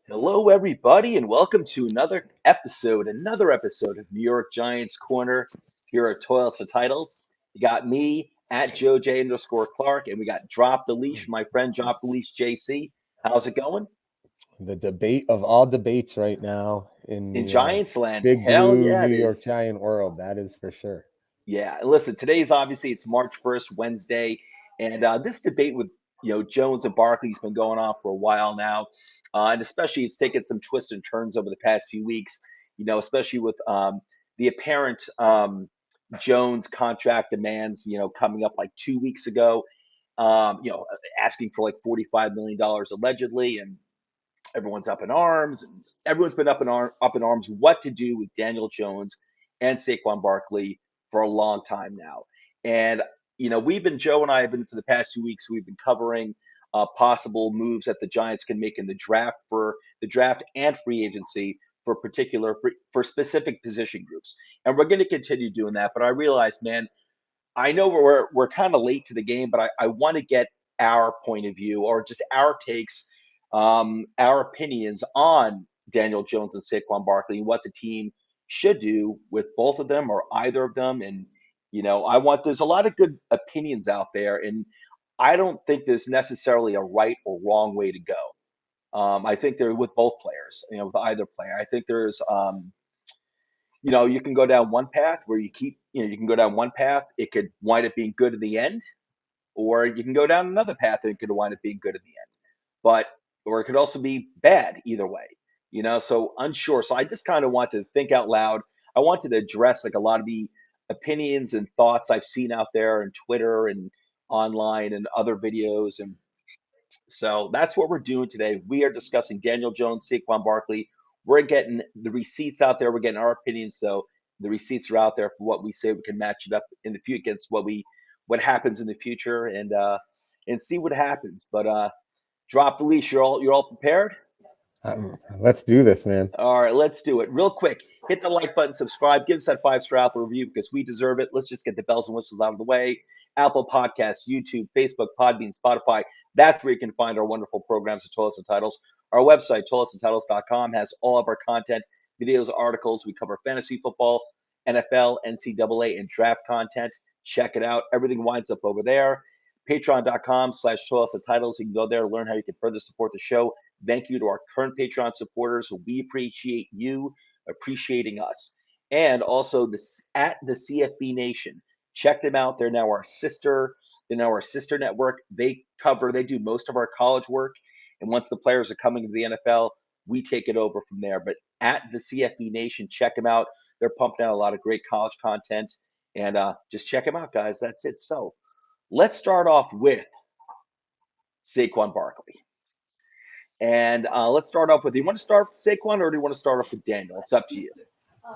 Hello, everybody, and welcome to another episode of New York Giants Corner here at Toilets to Titles. You got me at JoJ_Clark, and we got Drop the Leash, my friend Drop the Leash JC. How's it going? The debate of all debates right now in In the Giants land? big Hell blue yeah, New it York is. Giant world. That is for sure. Yeah, listen, today's obviously it's March 1st, Wednesday, and this debate with Jones and Barkley has been going on for a while now, and especially it's taken some twists and turns over the past few weeks. Especially with the apparent Jones contract demands, coming up like 2 weeks ago, asking for like $45 million allegedly, and everyone's up in arms, and everyone's been up in arms what to do with Daniel Jones and Saquon Barkley for a long time now. And Joe and I have been for the past 2 weeks, we've been covering possible moves that the Giants can make in the draft and free agency for specific position groups. And we're going to continue doing that. But I realized, man, I know we're kind of late to the game, but I want to get our point of view or just our takes, our opinions on Daniel Jones and Saquon Barkley and what the team should do with both of them or either of them. And there's a lot of good opinions out there, and I don't think there's necessarily a right or wrong way to go. I think they're with both players, with either player. I think there's you can go down one path where you can go down one path. It could wind up being good in the end, or you can go down another path and it could wind up being good in the end. Or it could also be bad either way, so unsure. So I just kind of want to think out loud. I wanted to address like a lot of the opinions and thoughts I've seen out there on Twitter and online and other videos. And so that's what we're doing today. We are discussing Daniel Jones, Saquon Barkley. We're getting the receipts out there. We're getting our opinions. So the receipts are out there for what we say. We can match it up in the future against what happens in the future and see what happens. But Drop the Leash. You're all prepared? Let's do this, man. All right, let's do it. Real quick, hit the like button, subscribe, give us that 5-star Apple review because we deserve it. Let's just get the bells and whistles out of the way. Apple Podcasts, YouTube, Facebook, Podbean, Spotify. That's where you can find our wonderful programs at Toilets and Titles. Our website, toiletstotitles.com, has all of our content, videos, articles. We cover fantasy football, NFL, NCAA, and draft content. Check it out. Everything winds up over there. Patreon.com/toiletstotitles. You can go there, learn how you can further support the show. Thank you to our current Patreon supporters. We appreciate you appreciating us. And also at the CFB Nation. Check them out. They're now our sister network. They do most of our college work. And once the players are coming to the NFL, we take it over from there. But at the CFB Nation, check them out. They're pumping out a lot of great college content. And just check them out, guys. That's it. So let's start off with Saquon Barkley. And let's start off with, do you want to start with Saquon or do you want to start off with Daniel? It's up to you.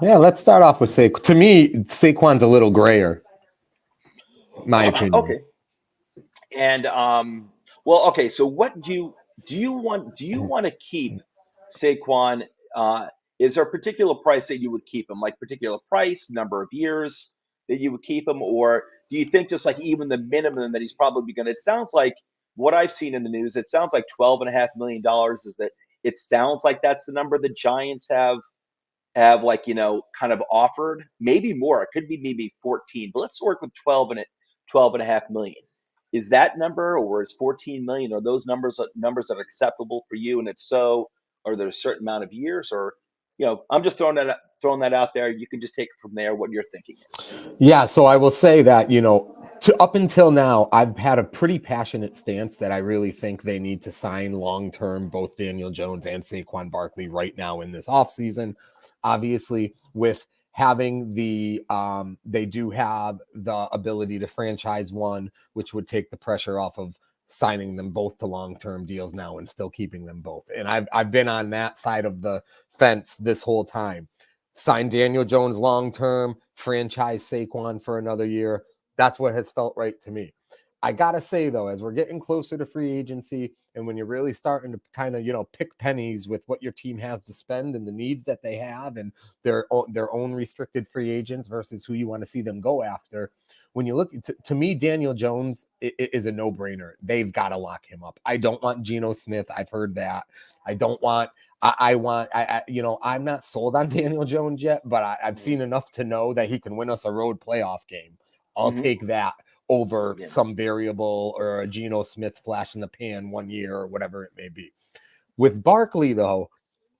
Yeah, let's start off with Saquon. To me, Saquon's a little grayer, my opinion. Okay. And okay. So what do you want to keep Saquon? Is there a particular price that you would keep him, like particular price, number of years that you would keep him, or do you think just like even the minimum that he's probably going to? It sounds like what I've seen in the news. It sounds like $12.5 million is that. It sounds like that's the number the Giants have like kind of offered. Maybe more. It could be maybe 14. But let's work with 12.5 million. Is that number, or is 14 million? Are those numbers that are acceptable for you? And if so, are there a certain amount of years, or I'm just throwing that out there. You can just take it from there. What your thinking is. Yeah. So I will say that up until now, I've had a pretty passionate stance that I really think they need to sign long-term both Daniel Jones and Saquon Barkley right now in this offseason. Obviously, with having they do have the ability to franchise one, which would take the pressure off of signing them both to long-term deals now and still keeping them both. And I've been on that side of the fence this whole time. Sign Daniel Jones long-term, franchise Saquon for another year. That's what has felt right to me. I gotta say though, as we're getting closer to free agency, and when you're really starting to kind of pick pennies with what your team has to spend and the needs that they have, and their own restricted free agents versus who you want to see them go after. When you look to me, Daniel Jones is a no-brainer. They've got to lock him up. I don't want Geno Smith. I've heard that. I don't want. I'm not sold on Daniel Jones yet, but I've seen enough to know that he can win us a road playoff game. I'll take that over some variable or a Geno Smith flash in the pan 1 year or whatever it may be. With Barkley, though,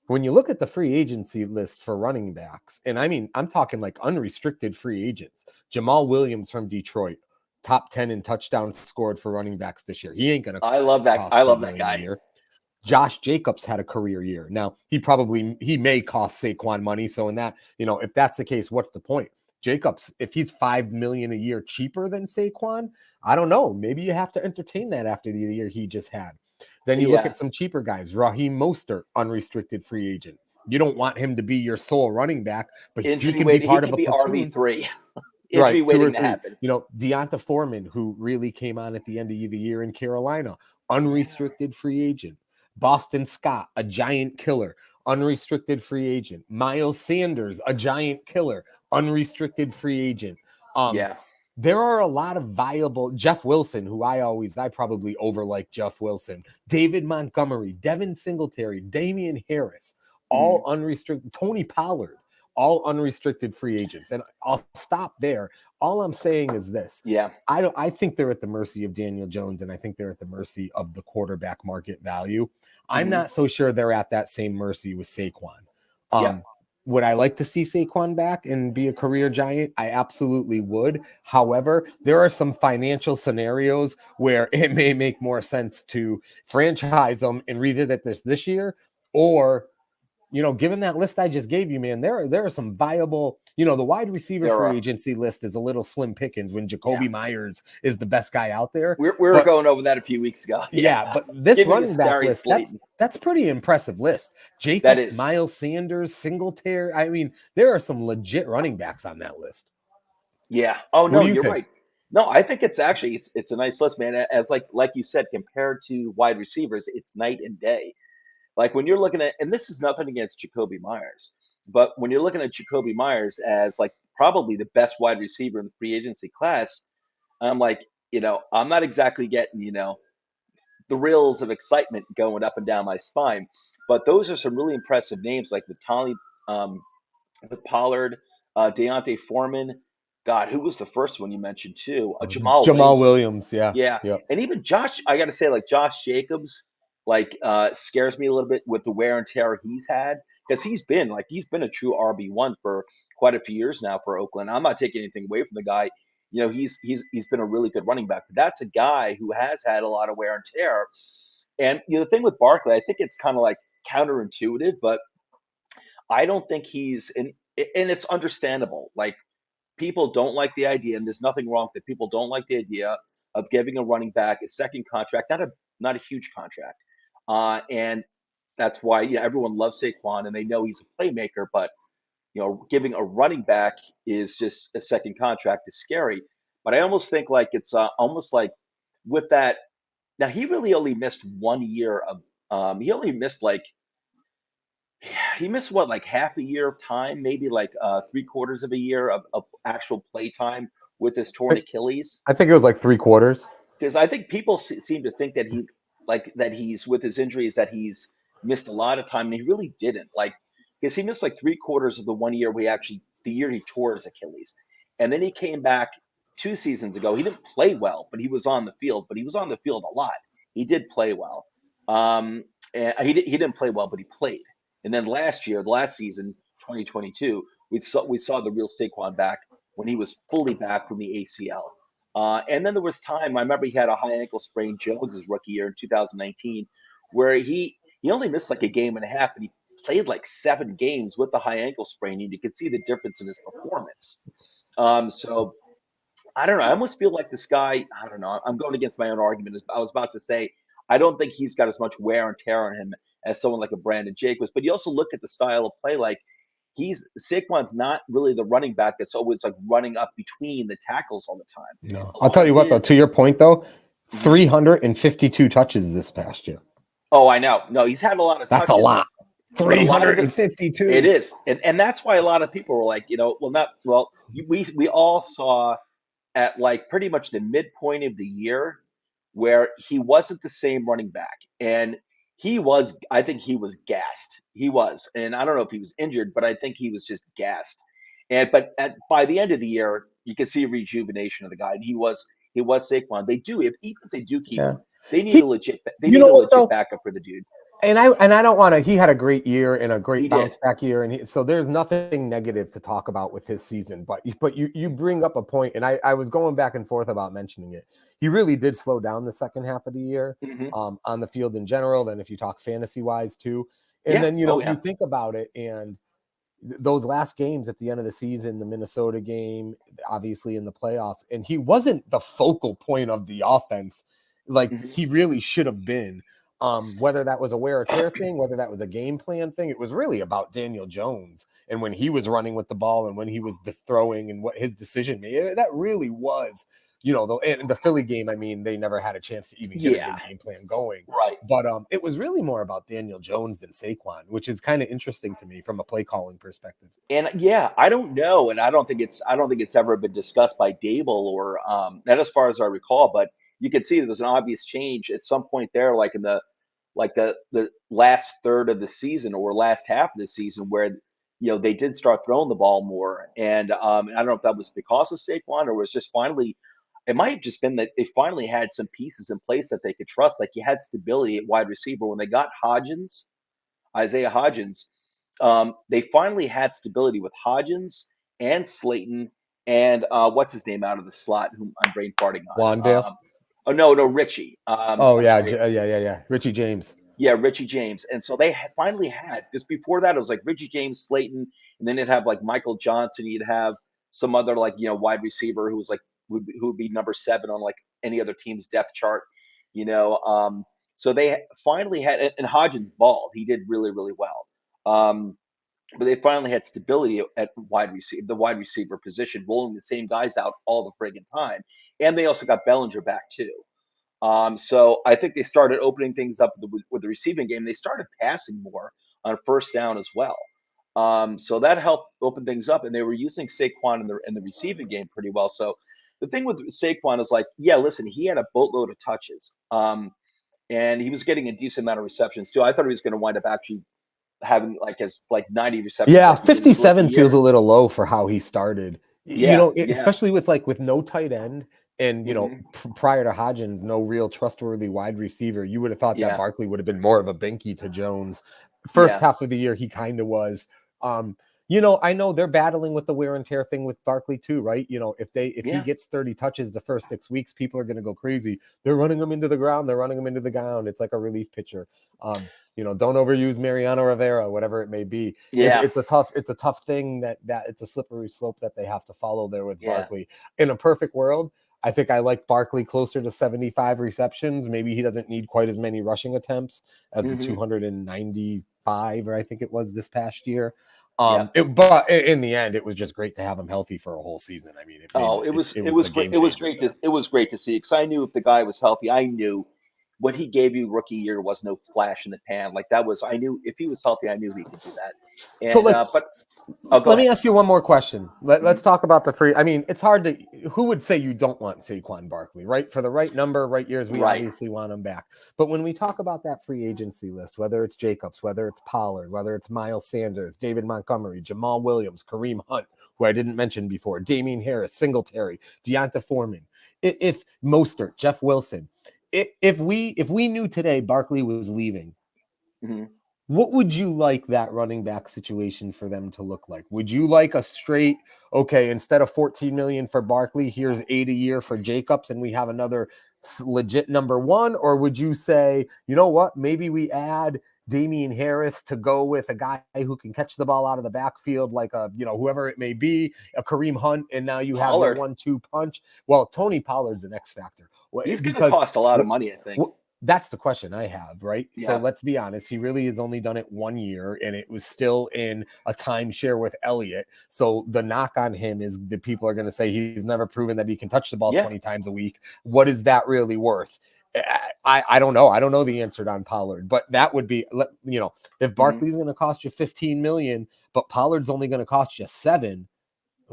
when you look at the free agency list for running backs, and I mean, I'm talking like unrestricted free agents. Jamal Williams from Detroit, top 10 in touchdowns scored for running backs this year. He ain't going to I love that. cost I love $8 that million a guy. year. Josh Jacobs had a career year. Now, he may cost Saquon money. So in that, if that's the case, what's the point? Jacobs, if he's $5 million a year cheaper than Saquon, I don't know. Maybe you have to entertain that after the year he just had. Then you look at some cheaper guys. Raheem Mostert, unrestricted free agent. You don't want him to be your sole running back, but he can be part of a platoon. RB3. Right, Injury waiting to happen. Deonta Foreman, who really came on at the end of the year in Carolina, unrestricted free agent. Boston Scott, a giant killer, unrestricted free agent. Miles Sanders, a giant killer, unrestricted free agent. There are a lot of viable. Jeff Wilson, who I probably overlike Jeff Wilson. David Montgomery, Devin Singletary, Damian Harris, all unrestricted. Tony Pollard, all unrestricted free agents. And I'll stop there. All I'm saying is this. I think they're at the mercy of Daniel Jones, and I think they're at the mercy of the quarterback market value. I'm not so sure they're at that same mercy with Saquon. Would I like to see Saquon back and be a career giant? I absolutely would. However, there are some financial scenarios where it may make more sense to franchise them and revisit this year, or given that list I just gave you, man, there are some viable, the wide receiver free agency list is a little slim pickings when Jacoby Myers is the best guy out there. We were going over that a few weeks ago. But this running back list, that's pretty impressive list. Jacobs, Miles Sanders, Singletary. I mean, there are some legit running backs on that list. Yeah. Oh, no, you're right. No, I think it's actually, it's a nice list, man. As like you said, compared to wide receivers, it's night and day. Like when you're looking at, and this is nothing against Jacoby Myers, but when you're looking at Jacoby Myers as like probably the best wide receiver in the free agency class, I'm like, I'm not exactly getting, the rills of excitement going up and down my spine. But those are some really impressive names, like with Pollard, Deontay Foreman. God, who was the first one you mentioned too? Jamal Williams. Yeah. Yep. And even Josh, I got to say, like Josh Jacobs, scares me a little bit with the wear and tear he's had, because he's been a true RB1 for quite a few years now for Oakland. I'm not taking anything away from the guy. He's been a really good running back, but that's a guy who has had a lot of wear and tear. And the thing with Barkley, I think it's kind of like counterintuitive, but I don't think and it's understandable. Like people don't like the idea, and there's nothing wrong with it. People don't like the idea of giving a running back a second contract, not a huge contract. And that's why everyone loves Saquon and they know he's a playmaker, but giving a running back is just a second contract is scary. But I almost think like it's almost like with that. Now he really only missed 1 year of. He only missed what, like half a year of time, maybe like 3/4 of a year of actual play time with his torn Achilles. I think it was like 3/4. Because I think people seem to think that he's with his injuries that he's missed a lot of time, and he really didn't. Because he missed like 3/4 of the 1 year the year he tore his Achilles, and then he came back 2 seasons ago. He didn't play well, but he was on the field. But he was on the field a lot. He did play well. And he didn't play well, but he played. And then last season, 2022, we saw the real Saquon back when he was fully back from the ACL. And then there was time. I remember he had a high ankle sprain Jones's rookie year in 2019, where he only missed like a game and a half, and he played like 7 games with the high ankle sprain, and you could see the difference in his performance. So I don't know. I almost feel like this guy. I don't know. I'm going against my own argument. I was about to say I don't think he's got as much wear and tear on him as someone like a Brandon Jacobs. But you also look at the style of play. Like Saquon's not really the running back that's always like running up between the tackles all the time. No, A I'll lot tell of you what though. his To your point though, Mhm. 352 touches this past year. Oh, I know. No, he's had a lot of That's a touches, lot. but a lot of it 352. it is. And that's why a lot of people were like, we all saw at like pretty much the midpoint of the year where he wasn't the same running back. And I think he was gassed. He was. And I don't know if he was injured, but I think he was just gassed. By the end of the year, you can see a rejuvenation of the guy. And he was Saquon. Even if they do keep Yeah. him, they need He, a legit they you need know a what legit though? backup for the dude. And I don't want to. He had a great year and a great He did. bounce back year, and so there's nothing negative to talk about with his season. But you bring up a point, and I was going back and forth about mentioning it. He really did slow down the second half of the year, Hmm. on the field in general. Then if you talk fantasy wise too, and Yeah. then Oh you yeah. think about it, and those last games at the end of the season, the Minnesota game, obviously in the playoffs, and he wasn't the focal point of the offense like Hmm. he really should have been. Whether that was a wear or tear thing, whether that was a game plan thing, it was really about Daniel Jones and when he was running with the ball and when he was throwing and what his decision made. That really was, the Philly game. I mean, they never had a chance to even get a Yeah. good game plan going. Right. But it was really more about Daniel Jones than Saquon, which is kind of interesting to me from a play calling perspective. And yeah, I don't know, and I don't think it's ever been discussed by Dable or not as far as I recall, but you can see there was an obvious change at some point there, like in the last third of the season or last half of the season, where they did start throwing the ball more, and I don't know if that was because of Saquon or was just finally. It might have just been that they finally had some pieces in place that they could trust. Like you had stability at wide receiver when they got Isaiah Hodgins. They finally had stability with Hodgins and Slayton and what's his name out of the slot, whom I'm brain farting Wandale. on. Oh no, Richie. Oh I'm yeah, sorry. yeah. Richie James. Yeah, Richie James. And so they finally had, because before that it was like Richie James, Slayton, and then you'd have like Michael Johnson. You'd have some other like wide receiver who was like who would be number 7 on like any other team's depth chart. You know, so they finally had, and Hodgins balled. He did really really well. But they finally had stability at the wide receiver position, rolling the same guys out all the friggin' time. And they also got Bellinger back too. So I think they started opening things up with the receiving game. They started passing more on first down as well. So that helped open things up, and they were using Saquon in the receiving game pretty well. So the thing with Saquon is like, yeah, listen, he had a boatload of touches, and he was getting a decent amount of receptions too. I thought he was going to wind up actually having like 90 receptions Yeah, like he did his rookie 57 feels a year. little low for how he started. Yeah, yeah. Especially with no tight end and Hmm. prior to Hodgins, no real trustworthy wide receiver. You would have thought that Yeah, Barkley would have been more of a binky to Jones. First yeah, half of the year, he kind of was. I know they're battling with the wear and tear thing with Barkley too, right? If he yeah, gets 30 touches the first 6 weeks, people are going to go crazy. They're running him into the ground. They're running him into the ground. It's like a relief pitcher. Don't overuse Mariano Rivera, whatever it may be. yeah, It's a tough thing that it's a slippery slope that they have to follow there with yeah. Barkley. In a perfect world, I think I like Barkley closer to 75 receptions. Maybe he doesn't need quite as many rushing attempts as the Hmm. 295, or I think it was this past year. Yeah. But in the end, it was just great to have him healthy for a whole season. I mean, Oh, it was it it was was a great. game It was changer great there. to it was great to see because I knew if the guy was healthy, I knew what he gave you rookie year was no flash in the pan. Like that was I knew if he was healthy, I knew he could do that. So And but oh, go let me ahead. ask you one more question. Mhm. Let's talk about the free. I mean, it's hard to. Who would say you don't want Saquon Barkley, right? For the right number, right years, we Right. obviously want him back. But when we talk about that free agency list, whether it's Jacobs, whether it's Pollard, whether it's Miles Sanders, David Montgomery, Jamal Williams, Kareem Hunt, who I didn't mention before, Damian Harris, Singletary, Deonta Foreman, if Mostert, Jeff Wilson, if we knew today Barkley was leaving, Hmm. what would you like that running back situation for them to look like? Would you like a straight, okay, instead of 14 million for Barkley, here's 8 a year for Jacobs and we have another legit number 1? Or would you say, you know what, maybe we add Damian Harris to go with a guy who can catch the ball out of the backfield, like whoever it may be, a Kareem Hunt, and now you have your Pollard. 1-2 punch? Well, Tony Pollard's an X factor He's going to because cost a lot of money, I think. That's the question I have, right? So Yeah. let's be honest. He really has only done it 1 year, and it was still in a timeshare with Elliott. So the knock on him is the people are going to say he's never proven that he can touch the ball Yeah. 20 times a week. What is that really worth? I don't know. I don't know the answer on Pollard, but that would be, if Hmm. Barkley's going to cost you 15 million, but Pollard's only going to cost you 7.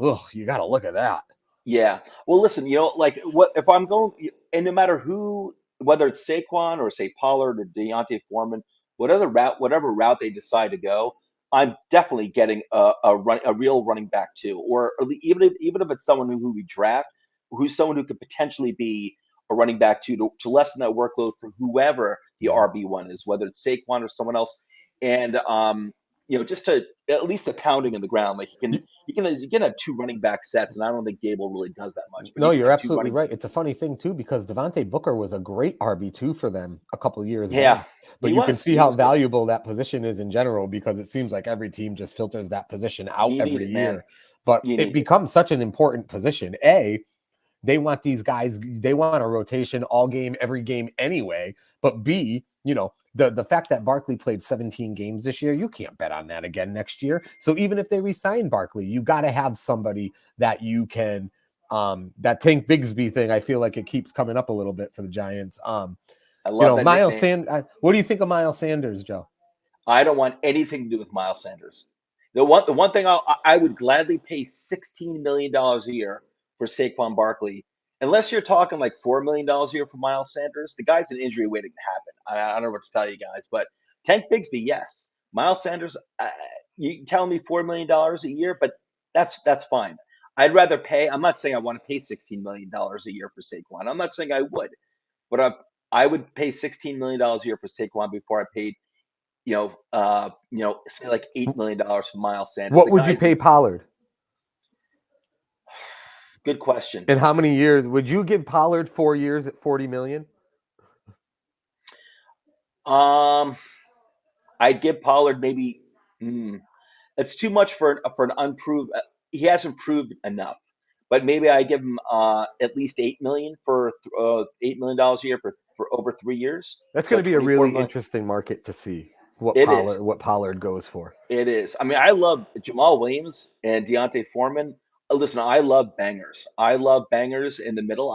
Ugh, you got to look at that. Yeah. Well, listen, like what if I'm going, and no matter who, whether it's Saquon or say Pollard or Deontay Foreman, whatever route they decide to go, I'm definitely getting a real running back too, or even if it's someone who we draft, who's someone who could potentially be a running back too, to lessen that workload for whoever the Yeah. RB1 is, whether it's Saquon or someone else, and just to at least the pounding in the ground, like you can have two running back sets, and I don't think Gable really does that much. But you No, can you're have two absolutely running. right. It's a funny thing too because Devontae Booker was a great RB2 for them a couple years Yeah, back. But he you can was. see He how was good. valuable that position is in general because it seems like every team just filters that position out You need every it, man. year. But You it need it. becomes such an important position. They want these guys, they want a rotation all game, every game anyway. But B, the fact that Barkley played 17 games this year, you can't bet on that again next year. So even if they re-sign Barkley, you got to have somebody that you can that Tank Bigsby thing, I feel like it keeps coming up a little bit for the Giants. I love that Miles nickname. Sanders. What do you think of Miles Sanders, Joe? I don't want anything to do with Miles Sanders. The one thing I would gladly pay $16 million a year for Saquon Barkley, unless you're talking like $4 million a year for Miles Sanders. The guy's an injury waiting to happen. I don't know what to tell you guys, but Tank Bigsby, yes. Miles Sanders, you tell me $4 million a year, but that's fine. I'd rather pay. I'm not saying I want to pay $16 million a year for Saquon. I'm not saying I would, but I would pay $16 million a year for Saquon before I paid say like $8 million for Miles Sanders. What The would you guy's a pay Pollard? good question. And how many years would you give Pollard? 4 years at 40 million? Um, I'd give Pollard maybe. It's too much for an unproved. He hasn't proved enough, but maybe I give him at least 8 million for $8 million a year for over 3 years. That's going So to be a 24 really million. interesting market to see what It is. Pollard goes for. It is. I mean, I love Jamal Williams and Deontay Foreman. Listen, I love bangers. I love bangers in the middle.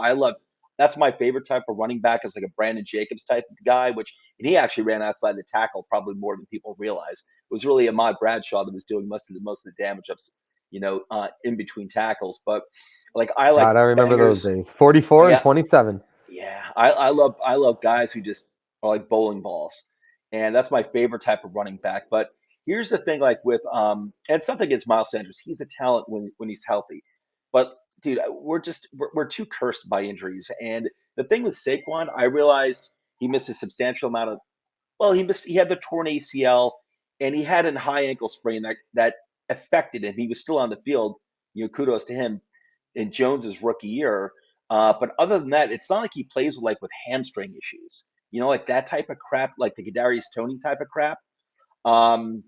That's my favorite type of running back is like a Brandon Jacobs type of guy, and he actually ran outside the tackle probably more than people realize. It was really Ahmad Bradshaw that was doing most of the damage ups, in between tackles. But like I like God, I remember those bangers. days. 44 and Yeah, 27. yeah, I love guys who just are like bowling balls, and that's my favorite type of running back. But here's the thing, like with and it's nothing against Miles Sanders, he's a talent when he's healthy, but dude, we're too cursed by injuries. And the thing with Saquon, I realized he missed a substantial amount of. Well, he had the torn ACL, and he had a high ankle sprain that affected him. He was still on the field. Kudos to him in Jones's rookie year. But other than that, it's not like he plays with hamstring issues. Like that type of crap, like the Kadarius Toney type of crap. Um,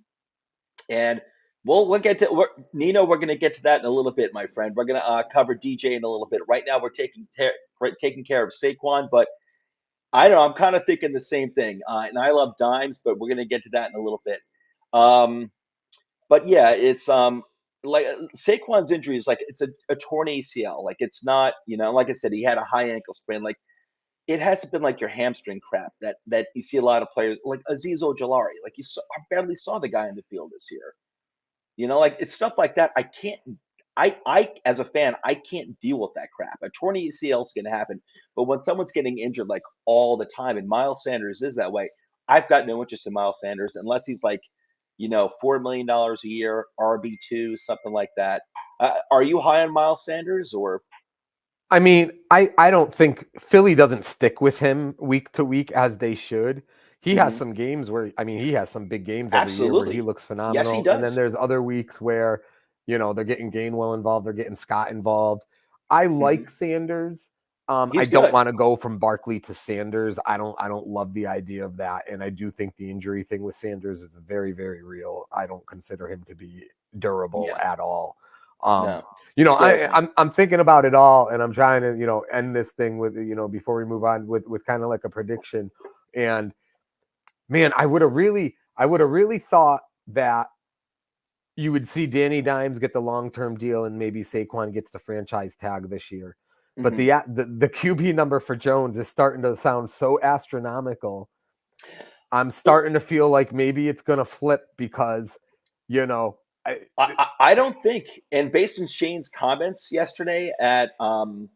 and we'll get to Nino. We're going to get to that in a little bit, my friend. We're going to cover DJ in a little bit. Right now, we're taking care of Saquon, but I don't know. I'm kind of thinking the same thing. And I love dimes, but we're going to get to that in a little bit. Um, but yeah, it's like Saquon's injury is like it's a torn ACL. Like it's not, like I said, he had a high ankle sprain. Like it hasn't been like your hamstring crap that you see a lot of players like Azeez Ojulari. Like I barely saw the guy in the field this year. Like it's stuff like that. I can't. I as a fan, I can't deal with that crap. A torn ACL is going to happen, but when someone's getting injured like all the time, and Miles Sanders is that way, I've got no interest in Miles Sanders unless he's like, $4 million a year, RB2, something like that. Are you high on Miles Sanders or? I mean, I don't think Philly doesn't stick with him week to week as they should. He has Mhm. some games where, I mean, he has some big games every year where he Absolutely, looks yes, he phenomenal. And then does. there's other weeks where, they're getting Gainwell involved, they're getting Scott involved. I Hmm. like Sanders. I He's don't good. want to go from Barkley to Sanders. I don't love the idea of that. And I do think the injury thing with Sanders is very, very real. I don't consider him to be durable Yeah, at all. Um, no, scary man. I'm thinking about it all, and I'm trying to end this thing with before we move on with kind of like a prediction. And man, I would have really thought that you would see Danny Dimes get the long-term deal and maybe Saquon gets the franchise tag this year. But the QB number for Jones is starting to sound so astronomical. I'm starting to feel like maybe it's going to flip because, I don't think, and based on Shane's comments yesterday at the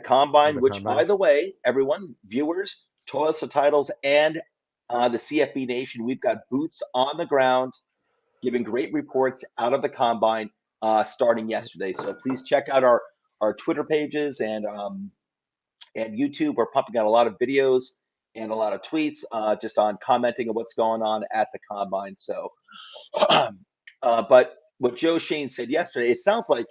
combine, which by the way, everyone, viewers, toiletstotitles, and the CFB Nation, we've got boots on the ground giving great reports out of the combine starting yesterday. So please check out our Twitter pages and YouTube. We're pumping out a lot of videos and a lot of tweets just on commenting on what's going on at the combine. So, but what Joe Shane said yesterday, it sounds like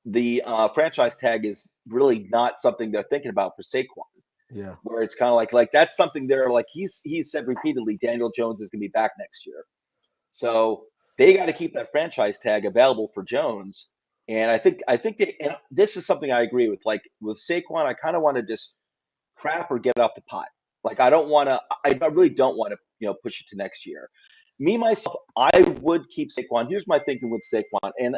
the franchise tag is really not something they're thinking about for Saquon. Yeah, where it's kind of like that's something they're like he's said repeatedly Daniel Jones is going to be back next year. So they got to keep that franchise tag available for Jones. And I think and this is something I agree with. Like with Saquon, I kind of want to just crap or get off the pot. Like I really don't want to, push it to next year. Me myself, I would keep Saquon. Here's my thinking with Saquon, and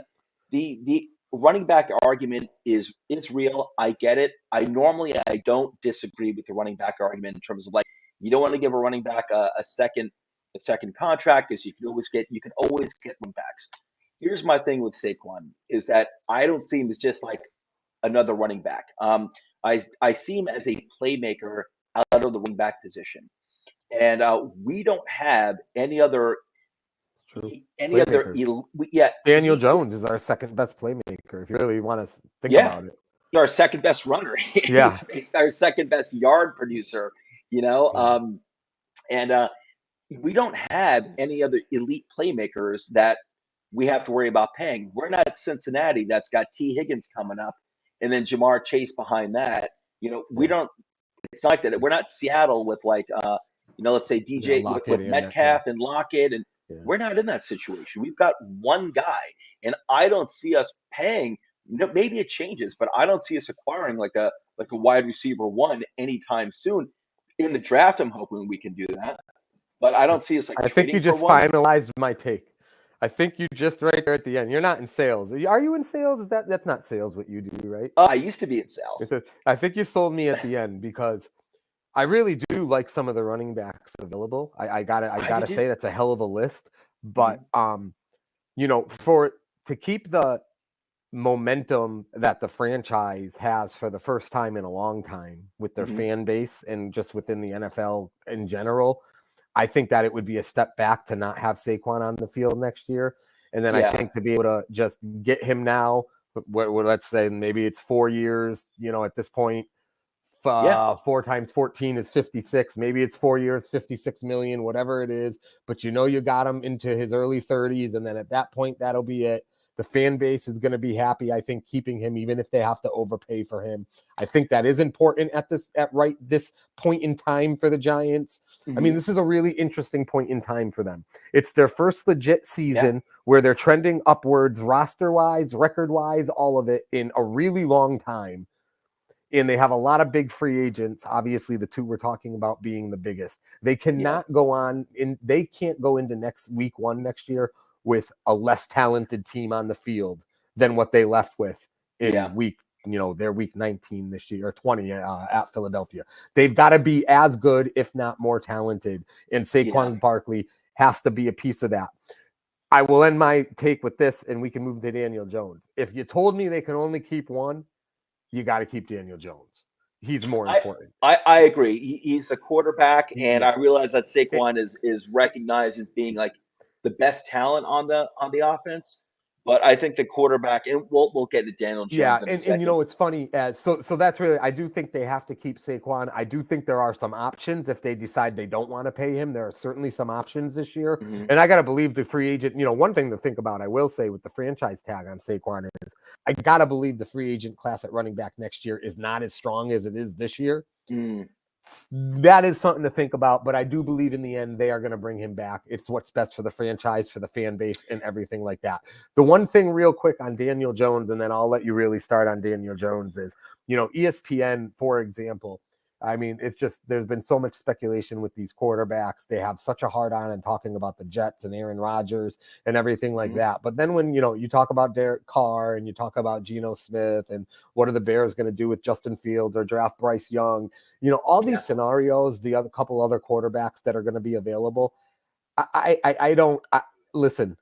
the running back argument is real. I get it. I don't disagree with the running back argument in terms of like you don't want to give a running back a second contract because you can always get running backs. Here's my thing with Saquon is that I don't see him as just like another running back. I see him as a playmaker out of the running back position, and we don't have any other. Daniel Jones is our second best playmaker. If you really want to think about it, he's our second best runner. Yeah, he's our second best yard producer. And we don't have any other elite playmakers that we have to worry about paying. We're not Cincinnati that's got T. Higgins coming up and then Jamar Chase behind that. We don't. It's not like that. We're not Seattle with like let's say DJ with Metcalf and Lockett, and we're not in that situation. We've got one guy, and I don't see us paying. Maybe it changes, but I don't see us acquiring like a wide receiver one anytime soon. In the draft, I'm hoping we can do that, but I don't see us like. I think you just finalized my take. I think you just right there at the end. You're not in sales. Are you in sales? That's not sales what you do, right? I used to be in sales. I think you sold me at the end because I really do like some of the running backs available. I gotta say that's a hell of a list. But to keep the momentum that the franchise has for the first time in a long time with their fan base and just within the NFL in general, I think that it would be a step back to not have Saquon on the field next year. And then I think to be able to just get him now, let's say maybe it's 4 years, at this point, 4 times 14 is 56. Maybe it's 4 years, 56 million, whatever it is. But you got him into his early 30s. And then at that point, that'll be it. The fan base is going to be happy, I think, keeping him, even if they have to overpay for him. I think that is important at this point in time for the Giants. I mean, this is a really interesting point in time for them. It's their first legit season where they're trending upwards, roster-wise, record-wise, all of it in a really long time. And they have a lot of big free agents. Obviously, the two we're talking about being the biggest. They cannot go on, they can't go into week one next year with a less talented team on the field than what they left with in their week 19 this year or 20 at Philadelphia. They've got to be as good, if not more talented. And Saquon Barkley has to be a piece of that. I will end my take with this and we can move to Daniel Jones. If you told me they can only keep one, you got to keep Daniel Jones. He's more important. I agree. He's the quarterback. And I realize that Saquon is recognized as being like the best talent on the offense, but I think the quarterback, and we'll get to Daniel Jones in a second. And it's funny. So that's really, I do think they have to keep Saquon. I do think there are some options if they decide they don't want to pay him. There are certainly some options this year, and I gotta believe the free agent. One thing to think about, I will say, with the franchise tag on Saquon is, I gotta believe the free agent class at running back next year is not as strong as it is this year. That is something to think about, but I do believe in the end they are going to bring him back. It's what's best for the franchise, for the fan base, and everything like that. The one thing real quick on Daniel Jones, and then I'll let you really start on Daniel Jones, is, ESPN, for example, I mean, it's just there's been so much speculation with these quarterbacks. They have such a hard on and talking about the Jets and Aaron Rodgers and everything like Mhm. that. But then when you talk about Derek Carr and you talk about Geno Smith and what are the Bears going to do with Justin Fields or draft Bryce Young, all Yeah. these scenarios, the other couple other quarterbacks that are going to be available. I don't listen.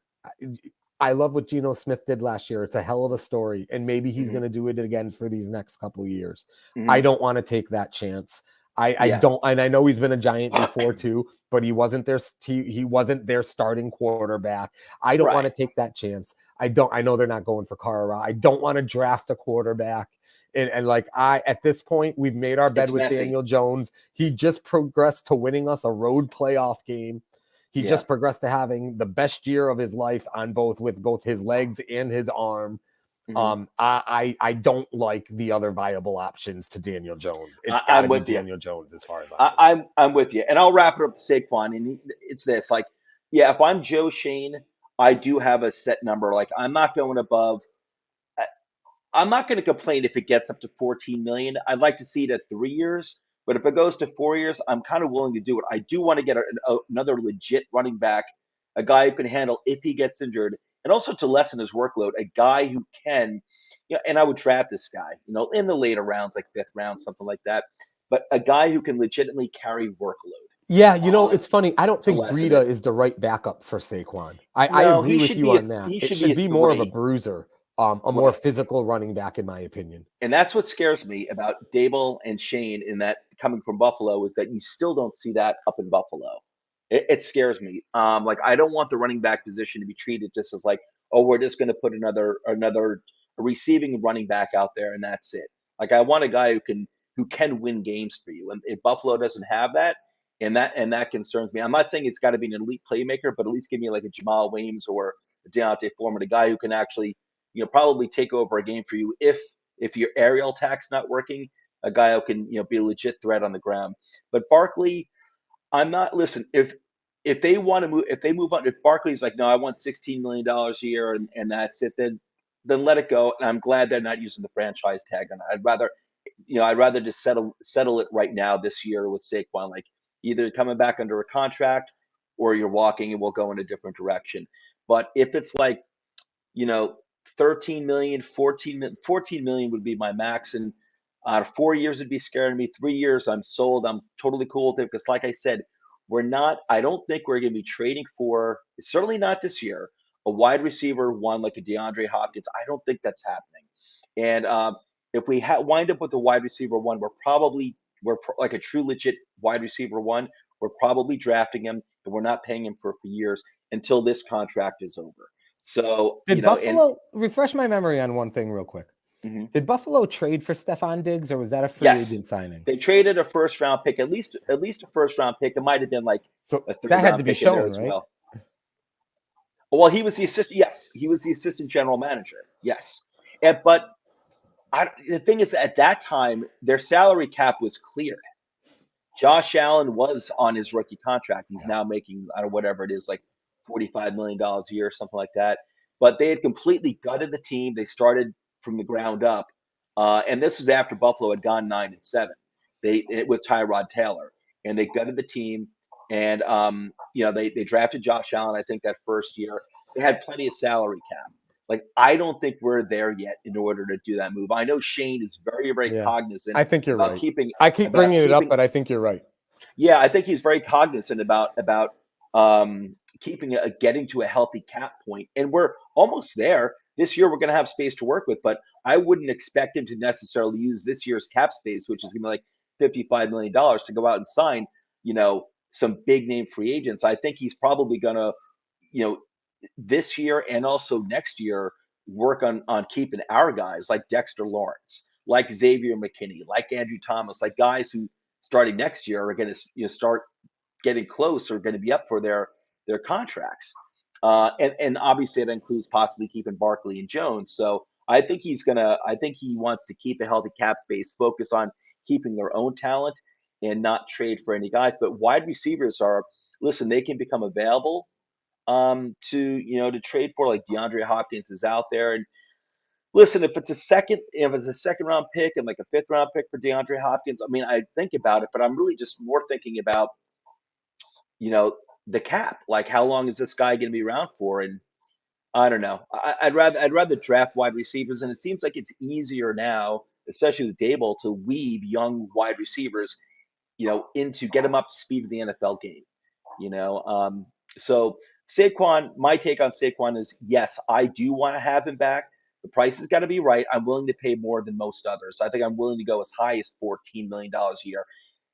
I love what Geno Smith did last year. It's a hell of a story, and maybe he's Mhm. going to do it again for these next couple of years. I Mhm. don't want to take that chance. I Yeah. don't, and I know he's been a Giant before too, but he wasn't their starting quarterback. I don't want Right. to take that chance. I don't. I know they're not going for Carr. I don't want to draft a quarterback. And like at this point, we've made our bed It's with messy. Daniel Jones. He just progressed to winning us a road playoff game. He Yeah. just progressed to having the best year of his life on both his legs and his arm. Mhm. I don't like the other viable options to Daniel Jones. It's got I'm to be with you. Daniel Jones as far as I'm I, concerned. I'm with you, and I'll wrap it up to Saquon. And it's this, like, yeah, if I'm Joe Shane, I do have a set number. Like, I'm not going above. I'm not going to complain if it gets up to 14 million. I'd like to see it at 3 years, but if it goes to 4 years, I'm kind of willing to do it. I do want to get another legit running back, a guy who can handle if he gets injured, and also to lessen his workload, a guy who can, and I would draft this guy, in the later rounds, like fifth round, something like that, but a guy who can legitimately carry workload Yeah, uh, it's funny. I don't to think lessen Breida it. is the right backup for Saquon. I No, agree with you on that. he It should be should a be more of a three. bruiser, a more Right. physical running back, in my opinion. And that's what scares me about Dable and Shane in that coming from Buffalo is that you still don't see that up in Buffalo. It scares me. Like I don't want the running back position to be treated just as like, oh, we're just going to put another receiving running back out there and that's it. Like I want a guy who can win games for you. And if Buffalo doesn't have that, and that concerns me. I'm not saying it's got to be an elite playmaker, but at least give me like a Jamal Williams or a Deontay Foreman, a guy who can actually probably take over a game for you if your aerial attack's not working, a guy who can be a legit threat on the ground. But Barkley, I'm not. Listen, if they want to move, if they move on, if Barkley's like, no, I want $16 million a year and that's it, then let it go. And I'm glad they're not using the franchise tag on it. I'd rather just settle it right now this year with Saquon, like either coming back under a contract or you're walking and we'll go in a different direction. But if it's like you know, 13 million, 14 million would be my max. And 4 years would be scaring me. 3 years, I'm sold. I'm totally cool with it because, like I said, I don't think we're going to be trading for, certainly not this year, a wide receiver one like a DeAndre Hopkins. I don't think that's happening. And if we wind up with a wide receiver one, like a true legit wide receiver one. We're probably drafting him and we're not paying him for years until this contract is over. So, Did and Buffalo refresh my memory on one thing real quick? mhm. Did Buffalo trade for Stephon Diggs, or was that a free Yes, agent signing? they traded a first round pick, at least a first round pick. It might have been like So a third that had to round be pick in there shown, as right? well. Well, he was the assistant. Yes, he was the assistant general manager. Yes, but the thing is, at that time, their salary cap was cleared. Josh Allen was on his rookie contract. He's Yeah. now making, I don't know, whatever it is, like $45 million a year or something like that. But they had completely gutted the team. They started from the ground up. And this was after Buffalo had gone 9-7. With Tyrod Taylor. And they gutted the team. And they drafted Josh Allen, I think, that first year. They had plenty of salary cap. Like, I don't think we're there yet in order to do that move. I know Shane is very, very Yeah. cognizant I think you're about right. keeping I keep about bringing it up, keeping but I think you're right. yeah, I think he's very cognizant about getting to a healthy cap point, and we're almost there. This year, we're going to have space to work with, but I wouldn't expect him to necessarily use this year's cap space, which is going to be like $55 million, to go out and sign, some big name free agents. I think he's probably going to, you know, this year and also next year work on keeping our guys like Dexter Lawrence, like Xavier McKinney, like Andrew Thomas, like guys who starting next year are going to start getting close or going to be up for their contracts. And obviously that includes possibly keeping Barkley and Jones. So I think he wants to keep a healthy cap space, focus on keeping their own talent and not trade for any guys. But wide receivers listen, they can become available to trade for, like DeAndre Hopkins is out there. And Listen, if it's a second round pick and like a fifth round pick for DeAndre Hopkins, I mean, I think about it, but I'm really just more thinking about, you know, the cap. Like, how long is this guy going to be around for? And I don't know. I'd rather draft wide receivers, and it seems like it's easier now, especially with Dable, to weave young wide receivers, into get them up to speed of the NFL game. You know, so Saquon, my take on Saquon is yes, I do want to have him back. The price has got to be right. I'm willing to pay more than most others. I think I'm willing to go as high as $14 million a year,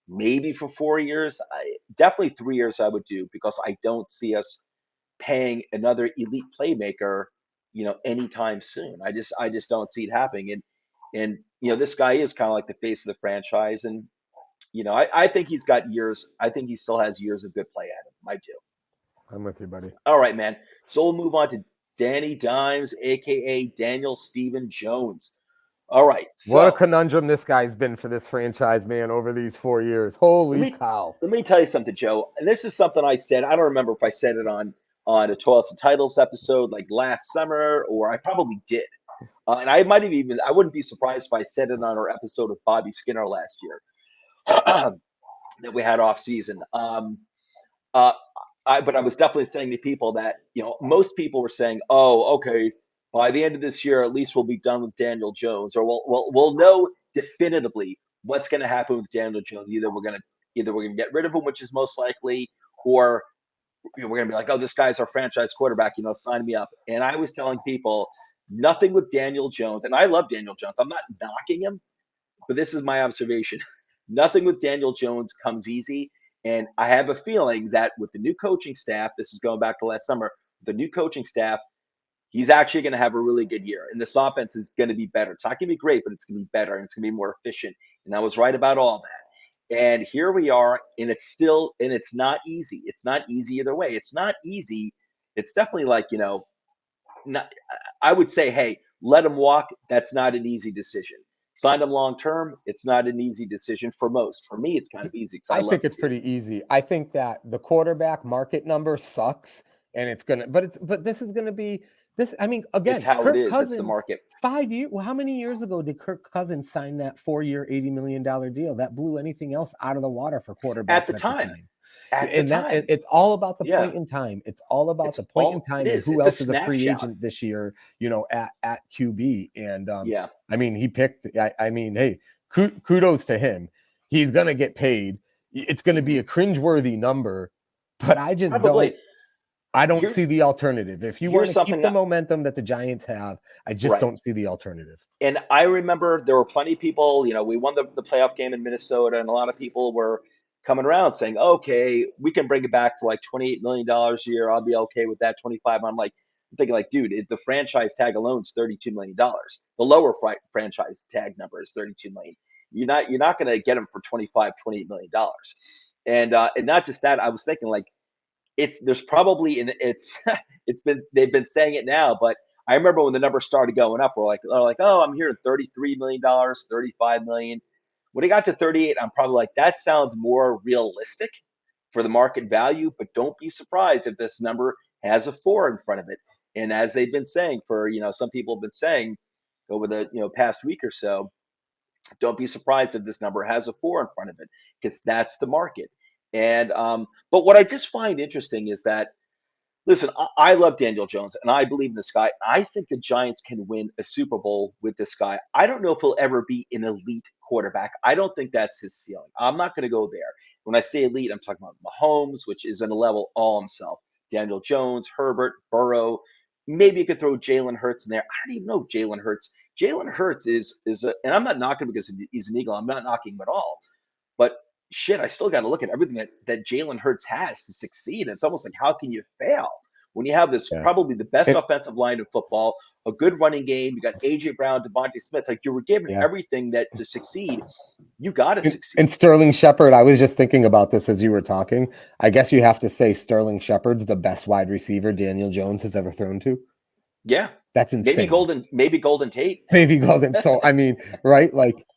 maybe for 4 years. Definitely 3 years I would do because I don't see us paying another elite playmaker, anytime soon. I just don't see it happening. And this guy is kind of like the face of the franchise, and I think he's got years. I think he still has years of good play at him. I do. I'm with you, buddy. All right, man. So we'll move on to Danny Dimes, aka Daniel Steven Jones. All right. What a So conundrum this guy's been for this franchise, man, over these 4 years. let Holy me cow. let me tell you something, Joe. And this is something I said. I don't remember if I said it on a Toilets and Titles episode like last summer, or I probably did. And I might have even. I wouldn't be surprised if I said it on our episode of Bobby Skinner last year that we had off season. Uh, but I was definitely saying to people that most people were saying, "Oh, okay, by the end of this year, at least we'll be done with Daniel Jones, or we'll know definitively what's going to happen with Daniel Jones. Either we're gonna get rid of him, which is most likely, or we're gonna be like, oh, this guy's our franchise quarterback. Sign me up." And I was telling people nothing with Daniel Jones, and I love Daniel Jones. I'm not knocking him, but this is my observation. Nothing with Daniel Jones comes easy. And I have a feeling that with the new coaching staff, this is going back to last summer, the new coaching staff, he's actually going to have a really good year. And this offense is going to be better. It's not going to be great, but it's going to be better and it's going to be more efficient. And I was right about all that. And here we are, and it's not easy. It's not easy either way. It's not easy. It's definitely like, not, I would say, hey, let him walk. That's not an easy decision. Sign him long term. It's not an easy decision for most. For me, it's kind of easy because I I love think the it's dude. pretty easy. I think that the quarterback market number sucks, and it's gonna. But this is gonna be this. I mean, It's again, how it Kirk is. It's the Cousins, market. 5 years. Well, how many years ago did Kirk Cousins sign that 4-year, $80 million deal? That blew anything else out of the water for quarterbacks At the at the time. time. At the And time. it's all about the Yeah. point in time. It's all about It's the point in all it time and is. who It's a else is a free snapshot. agent this year, at QB. And Yeah. I mean, he picked. I mean, hey, kudos to him. He's gonna get paid. It's gonna be a cringeworthy number, but I just Probably. I don't Here's see the alternative. If you want here's to keep something the momentum that the Giants have, I just right. don't see the alternative. And I remember there were plenty of people, we won the playoff game in Minnesota, and a lot of people were coming around saying, okay, we can bring it back to like $28 million a year. I'll be okay with that. 25. I'm thinking like, dude, the franchise tag alone is $32 million. The lower franchise tag number is 32 million. You're not going to get them for 25, $28 million. And not just that, I was thinking like there's probably and it's they've been saying it now, but I remember when the numbers started going up, we're like, oh, I'm hearing $33 million, 35 million. When it got to 38, I'm probably like, that sounds more realistic for the market value, but don't be surprised if this number has a four in front of it. And as they've been saying for, some people have been saying over the past week or so, don't be surprised if this number has a four in front of it because that's the market. And but what I just find interesting is that, listen, I love Daniel Jones and I believe in this guy. I think the Giants can win a Super Bowl with this guy. I don't know if he'll ever be an elite quarterback. I don't think that's his ceiling. I'm not going to go there. When I say elite, I'm talking about Mahomes, which is in a level all himself. Daniel Jones, Herbert, Burrow. Maybe you could throw Jalen Hurts in there. I don't even know Jalen Hurts. Jalen Hurts and I'm not knocking him because he's an Eagle. I'm not knocking him at all. But shit, I still got to look at everything that Jalen Hurts has to succeed. It's almost like, how can you fail when you have this Yeah. probably the best And- offensive line in football, a good running game, you got AJ Brown, Devontae Smith, like you were given Yeah. everything that to succeed, you got to succeed. And Sterling Shepard, I was just thinking about this as you were talking. I guess you have to say Sterling Shepard's the best wide receiver Daniel Jones has ever thrown to. Yeah, That's insane. maybe Golden Tate. Maybe Golden. So I mean, right? Like,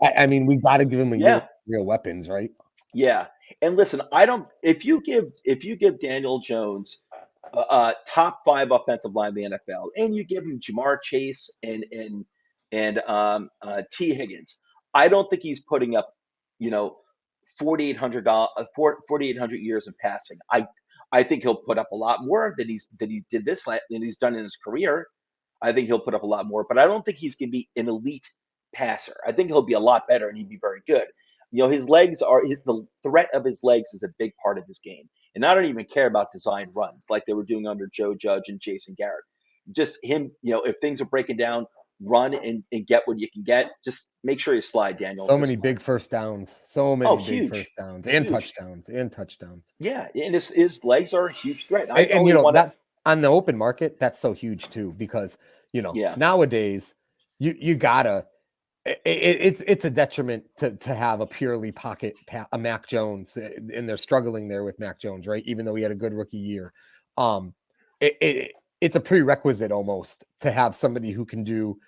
I mean, we got to give him a year of real weapons, right? Yeah, and listen, I don't. If you give Daniel Jones top 5 offensive line in the NFL, and you give him Jamar Chase and T Higgins. I don't think he's putting up, you know, 4,800 years of passing. I think he'll put up a lot more than he did than he's done in his career. I think he'll put up a lot more, but I don't think he's going to be an elite passer. I think he'll be a lot better and he'd be very good. His legs are the threat of his legs is a big part of his game. And I don't even care about design runs like they were doing under Joe Judge and Jason Garrett. Just him, if things are breaking down, run and get what you can get. Just make sure you slide, Daniel. So many Just big first downs, so oh, many big huge, first downs huge. and touchdowns. Yeah, and his legs are a huge threat. I And only want to. that's on the open market. That's so huge too, because Yeah, nowadays you gotta. It's a detriment to have a purely a Mac Jones, and they're struggling there with Mac Jones, right? Even though he had a good rookie year, it's a prerequisite almost to have somebody who can do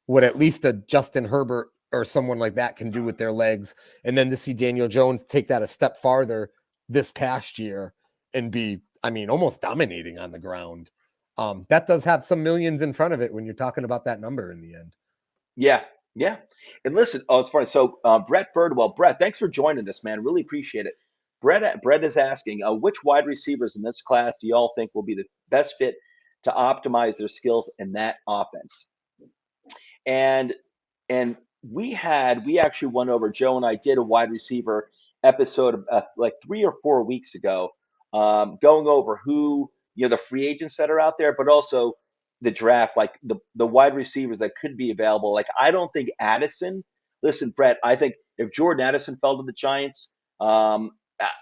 what at least a Justin Herbert or someone like that can do with their legs. And then to see Daniel Jones take that a step farther this past year and be, almost dominating on the ground. That does have some millions in front of it when you're talking about that number in the end. yeah, yeah. And listen, oh, it's funny. So Brett Birdwell, Brett, thanks for joining us, man. Really appreciate it. Brett is asking, which wide receivers in this class do y'all think will be the best fit to optimize their skills in that offense? And and we actually went over, Joe and I did a wide receiver episode like 3 or 4 weeks ago, going over who the free agents that are out there, but also the draft, like the wide receivers that could be available. Like I don't think Addison. Listen, Brett, I think if Jordan Addison fell to the Giants, I'm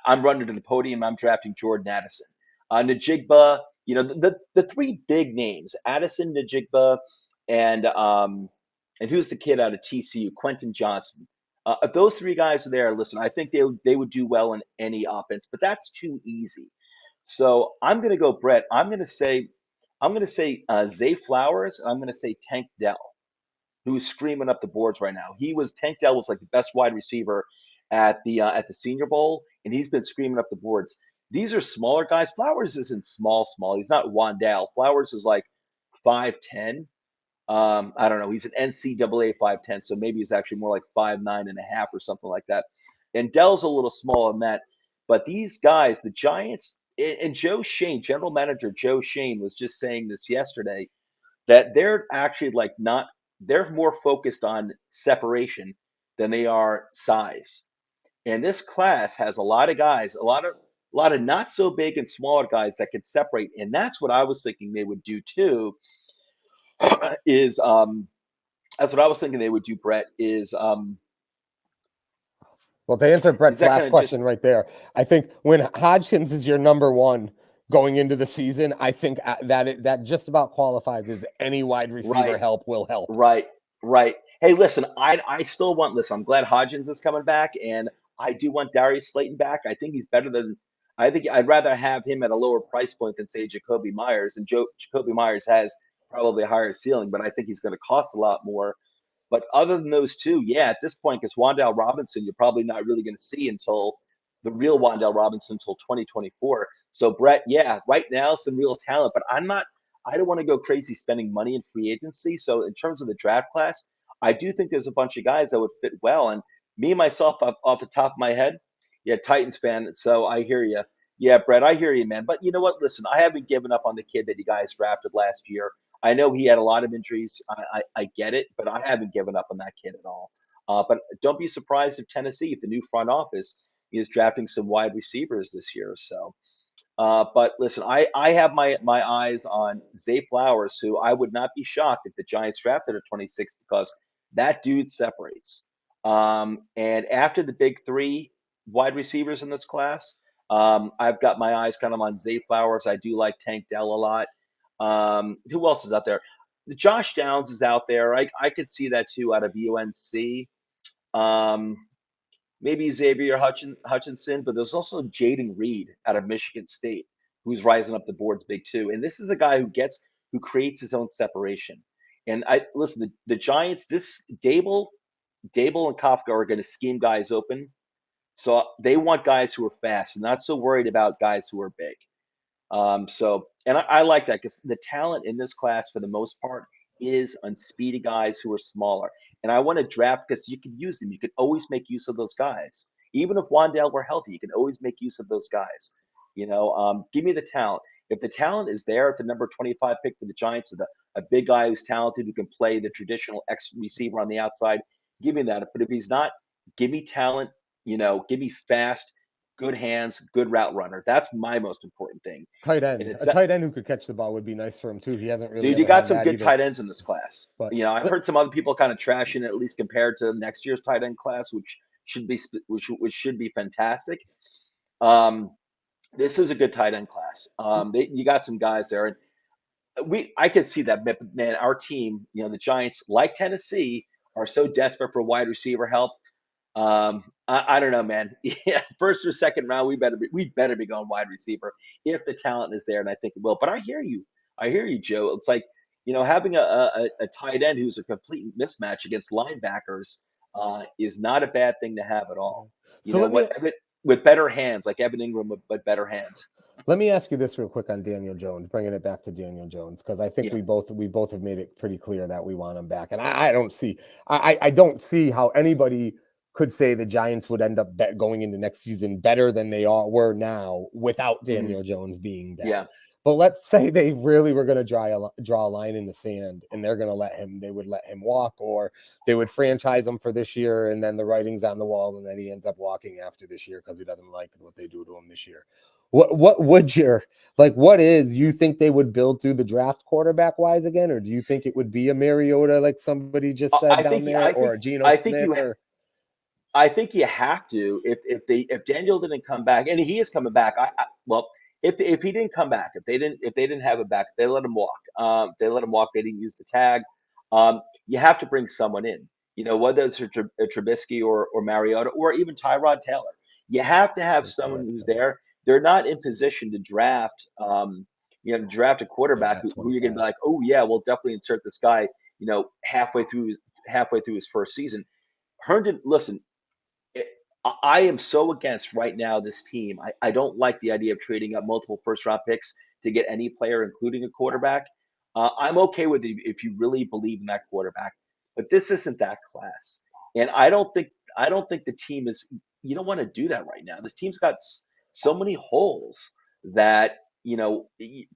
running to the podium. I'm drafting Jordan Addison. Najigba, the three big names: Addison, Najigba, and and who's the kid out of TCU? Quentin Johnson. If those three guys are there, listen, I think they would do well in any offense, but that's too easy. So I'm going to go, Brett. I'm going to say Zay Flowers. I'm going to say Tank Dell, who's screaming up the boards right now. Tank Dell was like the best wide receiver at the Senior Bowl, and he's been screaming up the boards. These are smaller guys. Flowers isn't small. He's not Wandale. Flowers is like 5'10". I don't know. He's an NCAA 5'10", so maybe he's actually more like 5'9.5" or something like that. And Dell's a little smaller than that. But these guys, the Giants, and Joe Shane, general manager Joe Shane, was just saying this yesterday that they're actually like not, they're more focused on separation than they are size. And this class has a lot of guys, a lot of not so big and smaller guys that can separate. And that's what I was thinking they would do too. Is That's what I was thinking they would do, Brett, Well, to answer is Brett's that kind last of just question right there, I think when Hodgkins is your number one going into the season, I think that just about qualifies as any wide receiver right, help will help. right, right. Hey, listen, I still want, listen, I'm glad Hodgins is coming back, and I do want Darius Slayton back. I think he's better than, I think I'd rather have him at a lower price point than, say, Jacoby Myers. And Jacoby Myers has probably a higher ceiling, but I think he's going to cost a lot more. But other than those two, yeah, at this point, because Wandale Robinson, you're probably not really going to see until the real Wandale Robinson until 2024. So Brett, yeah, right now some real talent, but I don't want to go crazy spending money in free agency. So in terms of the draft class, I do think there's a bunch of guys that would fit well. And me myself, off the top of my head, yeah, Titans fan. So I hear you. Yeah, Brett, I hear you, man. But you know what? Listen, I haven't given up on the kid that you guys drafted last year. I know he had a lot of injuries. I get it, but I haven't given up on that kid at all. But don't be surprised if Tennessee, if the new front office is drafting some wide receivers this year. So, but listen, I have my eyes on Zay Flowers, who I would not be shocked if the Giants drafted at 26 because that dude separates. And after the big three wide receivers in this class, I've got my eyes kind of on Zay Flowers. I do like Tank Dell a lot. Who else is out there? Josh Downs is out there. I could see that too out of UNC. Um, Maybe Xavier Hutchinson, but there's also Jaden Reed out of Michigan State who's rising up the boards big too. And this is a guy who creates his own separation. And I listen, the Giants, this Dable and Kafka are going to scheme guys open. So they want guys who are fast and not so worried about guys who are big. And I like that because the talent in this class, for the most part, is on speedy guys who are smaller. And I want to draft because you can use them. You can always make use of those guys. Even if Wandale were healthy, you can always make use of those guys. Give me the talent. If the talent is there at the number 25 pick for the Giants, a big guy who's talented who can play the traditional X receiver on the outside, give me that. But if he's not, give me talent. Give me fast, good hands, good route runner. That's my most important thing. Tight And end. it's A that, tight end who could catch the ball would be nice for him too. He hasn't really dude, you ever got had some that good either. tight ends in this class. But I've heard some other people kind of trashing it, at least compared to next year's tight end class, which should be fantastic. Um, this is a good tight end class. You got some guys there, and I could see that, man. Our team, the Giants, like Tennessee, are so desperate for wide receiver help. I don't know, man. Yeah, first or second round, we better be going wide receiver if the talent is there, and I think it will. But I hear you. I hear you, Joe. It's like having a tight end who's a complete mismatch against linebackers is not a bad thing to have at all. You so know let me what? With better hands, like Evan Ingram, but better hands. Let me ask you this real quick on Daniel Jones, bringing it back to Daniel Jones, because I think Yeah. we both have made it pretty clear that we want him back, and I don't see how anybody could say the Giants would end up going into next season better than they were now without Hmm. Daniel Jones being back. Yeah. But let's say they really were going to draw a line in the sand, and they would let him walk, or they would franchise him for this year, and then the writing's on the wall, and then he ends up walking after this year because he doesn't like what they do to him this year. What would you think they would build through the draft quarterback wise again, or do you think it would be a Mariota like somebody just said I down think there, I or think a Geno I think Smith, you or I think you have to if Daniel didn't come back, and he is coming back. Well, if he didn't come back, if they didn't have it back, they let him walk. They let him walk. They didn't use the tag. You have to bring someone in. Whether it's a Trubisky or Mariota or even Tyrod Taylor. You have to have someone who's there. They're not in position to draft. Draft a quarterback at who you're going to 25? be like, oh yeah, we'll definitely insert this guy. Halfway through his first season. Herndon, listen, it, I am so against right now this team. I don't like the idea of trading up multiple first round picks to get any player, including a quarterback. I'm okay with it if you really believe in that quarterback, but this isn't that class, and I don't think the team is. You don't want to do that right now. This team's got so many holes that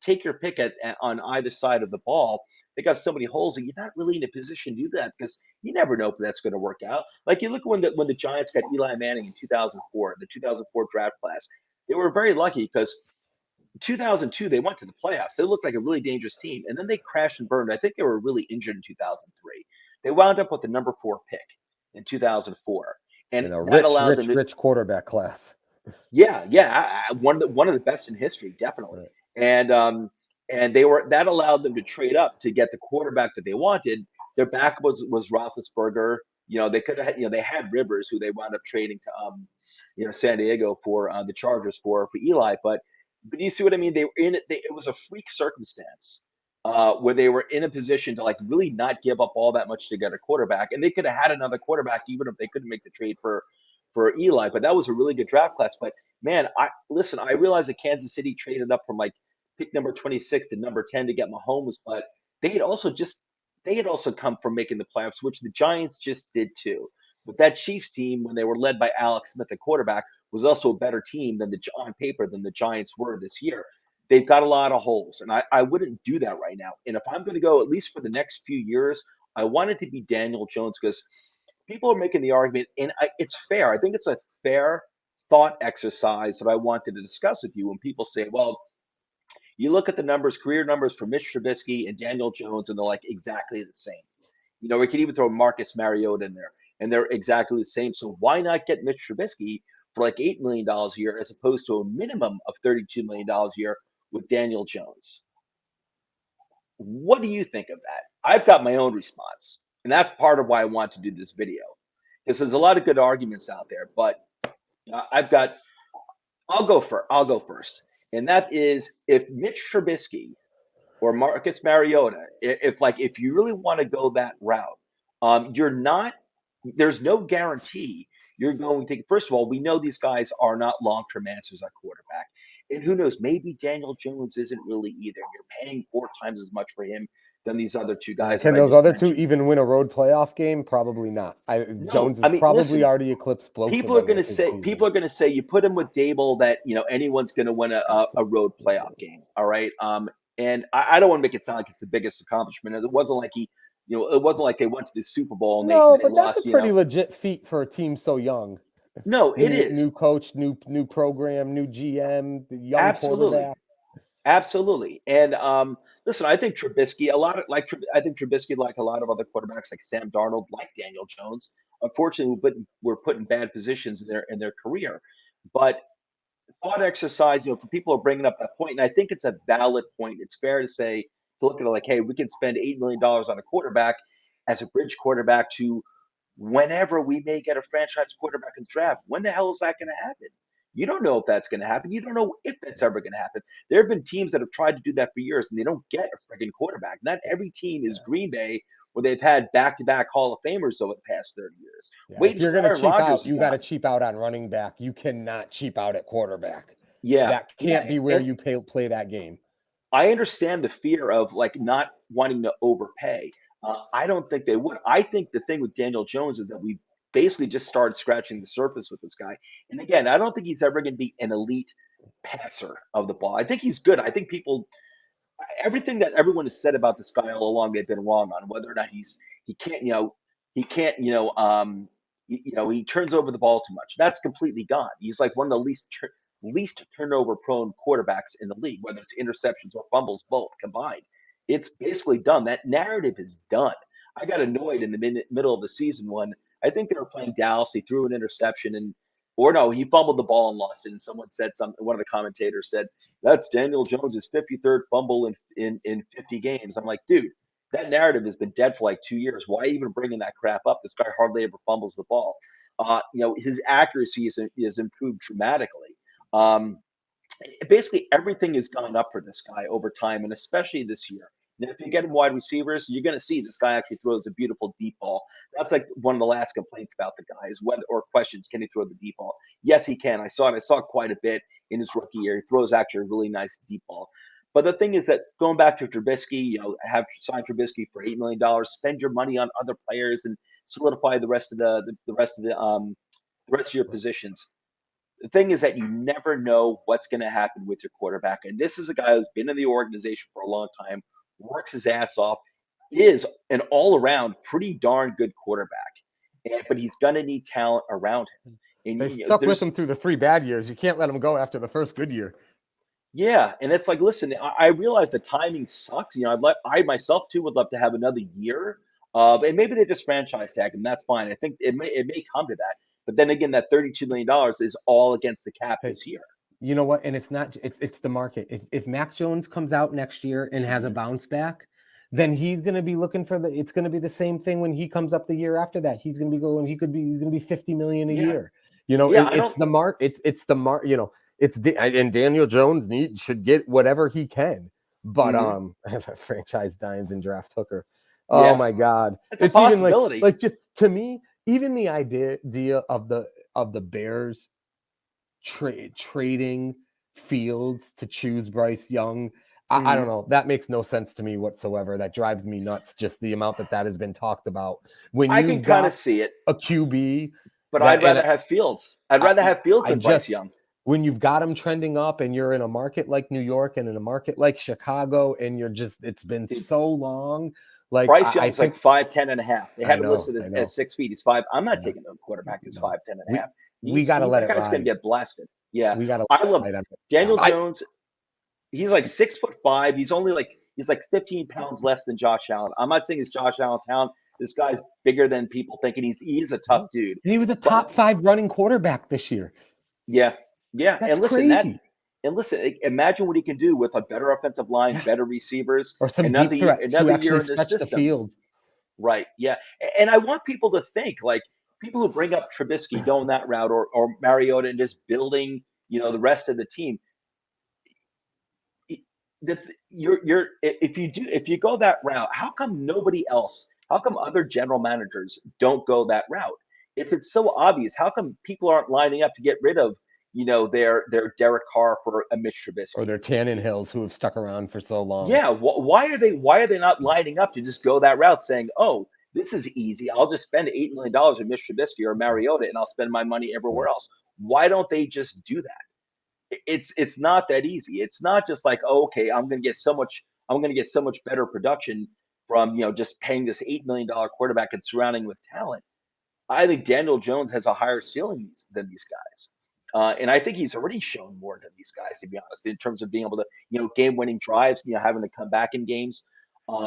take your pick on either side of the ball. They got so many holes that you're not really in a position to do that because you never know if that's going to work out. Like you look when the Giants got Eli Manning in 2004, the 2004 draft class, they were very lucky because 2002 they went to the playoffs. They looked like a really dangerous team, and then they crashed and burned. I think they were really injured in 2003. They wound up with the number 4 pick in 2004, and In a that rich, allowed them rich, to. rich quarterback class. Yeah, one of the best in history, definitely. Right. And that allowed them to trade up to get the quarterback that they wanted. Their back was Roethlisberger. They could have they had Rivers, who they wound up trading to San Diego for the Chargers for Eli. But you see what I mean? They were in it. It was a freak circumstance where they were in a position to like really not give up all that much to get a quarterback, and they could have had another quarterback even if they couldn't make the trade for Eli. But that was a really good draft class. But man, I realized that Kansas City traded up from like pick number 26 to number 10 to get Mahomes, but they had also just they had also come from making the playoffs, which the Giants just did too. But that Chiefs team, when they were led by Alex Smith at quarterback, was also a better team on paper than the Giants were this year. They've got a lot of holes, and I wouldn't do that right now. And if I'm going to go at least for the next few years, I want it to be Daniel Jones because people are making the argument, and it's fair. I think it's a fair thought exercise that I wanted to discuss with you when people say, well, you look at the numbers, career numbers for Mitch Trubisky and Daniel Jones, and they're like exactly the same. We could even throw Marcus Mariota in there, and they're exactly the same. So why not get Mitch Trubisky for like $8 million a year as opposed to a minimum of $32 million a year with Daniel Jones? What do you think of that? I've got my own response, and that's part of why I want to do this video because there's a lot of good arguments out there. But I've got. I'll go first, and that is if Mitch Trubisky or Marcus Mariota, if you really want to go that route, you're not. There's no guarantee you're going to. First of all, we know these guys are not long-term answers at quarterback, And who knows? Maybe Daniel Jones isn't really either. You're paying 4 times as much for him than these other two Yeah, guys that can I those just other two mentioned. even win a road playoff game? Probably not. No, Jones has I mean, probably listen, already eclipsed both of people are them going to with his say season. you put him with Dable that anyone's going to win a road playoff game. All right, and I don't want to make it sound like it's the biggest accomplishment. It wasn't like it wasn't like they went to the Super Bowl and No, they but that's a lost. pretty legit feat for a team so young. No, it is New coach, new program, new GM, the young absolutely. quarterback. Absolutely. And listen, I think Trubisky, I think Trubisky, like a lot of other quarterbacks, like Sam Darnold, like Daniel Jones, unfortunately, were put in bad positions in their career. But thought exercise, for people who are bringing up that point, and I think it's a valid point. It's fair to say to look at it like, hey, we can spend $8 million on a quarterback as a bridge quarterback to whenever we may get a franchise quarterback in the draft. When the hell is that going to happen? You don't know if that's going to happen. You don't know if that's ever going to happen. There have been teams that have tried to do that for years and they don't get a friggin' quarterback. Not every team is Yeah. Green Bay, where they've had back-to-back Hall of Famers over the past 30 years. Yeah, Wait if you're until going to Aaron cheap Rodgers out, is you got to gone. cheap out on running back. You cannot cheap out at quarterback. Yeah, That yeah, can't be where and you play that game. I understand the fear of like not wanting to overpay. I don't think they would. I think the thing with Daniel Jones is that we basically just started scratching the surface with this guy. And again, I don't think he's ever going to be an elite passer of the ball. I think he's good. I think everything that everyone has said about this guy all along, they've been wrong on whether or not he can't, he can't, he turns over the ball too much. That's completely gone. He's like one of the least turnover prone quarterbacks in the league, whether it's interceptions or fumbles, both combined. It's basically done. That narrative is done. I got annoyed in the middle of the season when I think they were playing Dallas. He threw an interception or no, he fumbled the ball and lost it. And someone said something. One of the commentators said, "That's Daniel Jones's 53rd fumble in 50 games." I'm like, dude, that narrative has been dead for like 2 years. Why even bringing that crap up? This guy hardly ever fumbles the ball. His accuracy is improved dramatically. Um, Basically everything has gone up for this guy over time, and especially this year. Now, if you get him wide receivers, you're going to see this guy actually throws a beautiful deep ball. That's like one of the last complaints about the guy is whether or questions can he throw the deep ball? Yes, he can. I saw it. I saw it quite a bit in his rookie year. He throws actually a really nice deep ball. But the thing is that going back to Trubisky, have signed Trubisky for $8 million, spend your money on other players and solidify the rest of your positions. The thing is that you never know what's going to happen with your quarterback. And this is a guy who's been in the organization for a long time, works his ass off, is an all around pretty darn good quarterback. But he's going to need talent around him. And They stuck with him through the 3 bad years. You can't let him go after the first good year. Yeah, and it's like, listen, I realize the timing sucks. I myself too would love to have another year, and maybe they just franchise tag him. That's fine. I think it may come to that. But then again, that $32 million is all against the cap Hey, this year. you know what? And it's not. It's the market. If Mac Jones comes out next year and has a bounce back, then he's going to be looking for it's going to be the same thing when he comes up the year after that. He's going to be going. He's going to be 50 million a Yeah, year. yeah. It's the mark. It's the mark. And Daniel Jones should get whatever he can. But Mhm. franchise dimes and draft hooker. Oh Yeah, my God! it's a It's even possibility. like just to me, even the idea of the Bears trading Fields to choose Bryce Young. I don't Mhm. know. That makes no sense to me whatsoever. That drives me nuts. Just the amount that has been talked about. When I can you've kind of got see it, a QB but that, I'd and rather have Fields. I'd rather have Fields I than Bryce just Young. when you've got them trending up, and you're in a market like New York and in a market like Chicago, and it's been Dude, so long. Like Bryce I Young's like think 5'10" and a half. They I have him know, listed I as know. 6 feet. He's five. I'm not Yeah, taking a quarterback who's no, 5'10" and a we half. we got to let That it guy's going ride. to get blasted. Yeah, We got to I love ride on. Yeah, Daniel Jones. He's like 6'5". He's like 15 pounds less than Josh Allen. I'm not saying he's Josh Allen talent. This guy's bigger than people think, and he's a tough dude. And he was a But top 5 running quarterback this year. yeah, yeah, That's crazy. imagine what he can do with a better offensive line, Yeah. better receivers, Or some deep threats who another actually year in the stretch the system. field. Right. Yeah. And I want people to think like people who bring up Trubisky going that route or Mariota and just building, the rest of the team. That if you go that route, how come how come other general managers don't go that route? If it's so obvious, how come people aren't lining up to get rid of, their Derek Carr for a Mitch Or Trubisky. they're Tannenhills who have stuck around for so long. Yeah, why are they not lining up to just go that route, saying, "Oh, this is easy. I'll just spend $8 million with Mitch Trubisky or Mariota, and I'll spend my money everywhere else." Why don't they just do that? It's not that easy. It's not just like, oh, okay, I'm going to get so much better production from just paying this $8 million quarterback and surrounding with talent. I think Daniel Jones has a higher ceiling than these guys. And I think he's already shown more than these guys, to be honest, in terms of being able to, game-winning drives, having to come back in games.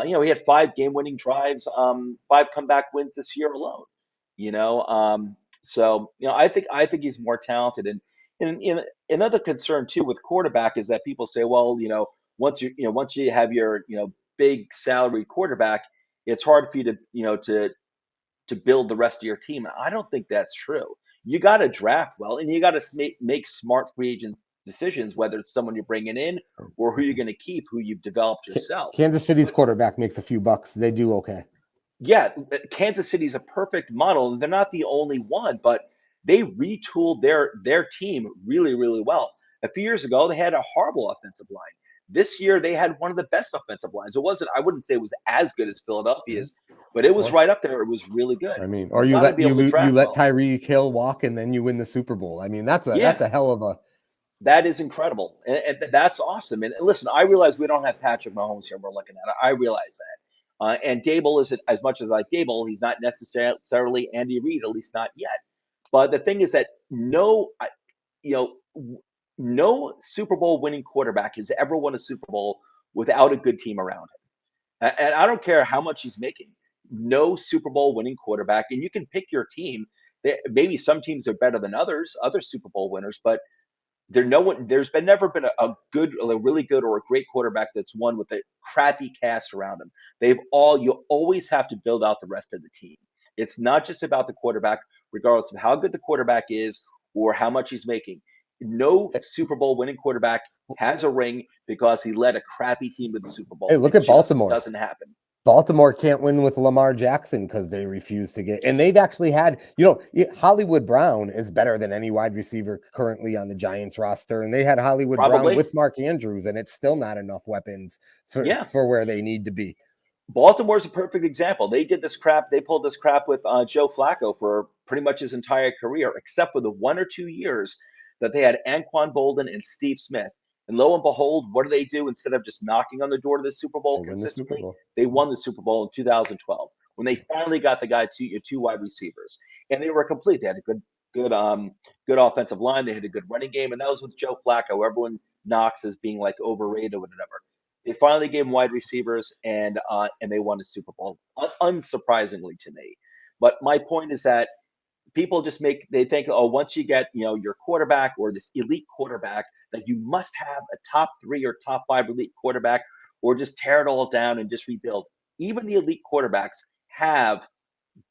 He had 5 game-winning drives, 5 comeback wins this year alone. You know, so I think he's more talented. And another concern too with quarterback is that people say, well, once you have your big salary quarterback, it's hard for you to to build the rest of your team. And I don't think that's true. You got to draft well, and you got to make smart free agent decisions, whether it's someone you're bringing in or who you're going to keep, who you've developed yourself. Kansas City's quarterback makes a few bucks. They do okay. Yeah, Kansas City's a perfect model, and they're not the only one, but they retooled their team really, really well. A few years ago, they had a horrible offensive line. This year, they had one of the best offensive lines. I wouldn't say it was as good as Philadelphia's, but it was right up there. It was really good. I mean, or You you got to let be able to you draft let well. Tyreek Hill walk and then you win the Super Bowl. I mean, that's Yeah, a hell of a. that is incredible, and that's awesome. And listen, I realize we don't have Patrick Mahomes here. We're looking at it. I realize that. And Dable isn't as much as like Dable. He's not necessarily Andy Reid, at least not yet. But the thing is that you know, no Super Bowl winning quarterback has ever won a Super Bowl without a good team around him. And I don't care how much he's making. No Super Bowl winning quarterback, and you can pick your team. Maybe some teams are better than others, other Super Bowl winners, but there's been never been a really good or a great quarterback that's won with a crappy cast around him. You always have to build out the rest of the team. It's not just about the quarterback, regardless of how good the quarterback is or how much he's making. No Super Bowl winning quarterback has a ring because he led a crappy team to the Super Hey, Bowl. look It at just Baltimore. doesn't happen. Baltimore can't win with Lamar Jackson because they refuse to get, and they've actually had, Hollywood Brown is better than any wide receiver currently on the Giants roster, and they had Hollywood Brown Probably. with Mark Andrews, and it's still not enough weapons Yeah. for where they need to be. Baltimore's a perfect example. They pulled this crap with Joe Flacco for pretty much his entire career, except for the 1 or 2 years that they had Anquan Bolden and Steve Smith. And lo and behold, what do they do instead of just knocking on the door to the Super Bowl They win the Super consistently? Bowl. They won the Super Bowl in 2012 when they finally got the guy two wide receivers, and they were complete. They had a good offensive line. They had a good running game, and that was with Joe Flacco. Everyone knocks as being like overrated or whatever. They finally gave him wide receivers, and they won the Super Bowl, unsurprisingly to me. But my point is that people they think, oh, once you get your quarterback or this elite quarterback, that you must have a top 3 or top 5 elite quarterback, or just tear it all down and just rebuild. Even the elite quarterbacks have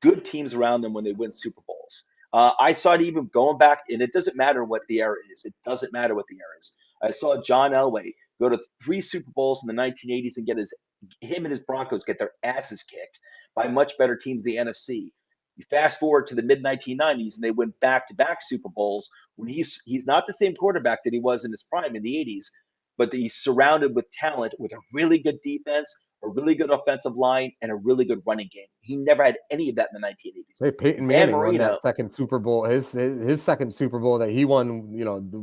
good teams around them when they win Super Bowls. I saw it even going back, and it doesn't matter what the era is. It doesn't matter what the era is. I saw John Elway go to 3 Super Bowls in the 1980s and him and his Broncos get their asses kicked by much better teams in the NFC. You fast forward to the mid 1990s, and they win back-to-back Super Bowls when he's not the same quarterback that he was in his prime in the 80s, but he's surrounded with talent, with a really good defense, a really good offensive line, and a really good running game. He never had any of that in the 1980s. Hey, Peyton Dan Manning won Marino, that second Super Bowl. His second Super Bowl that he won,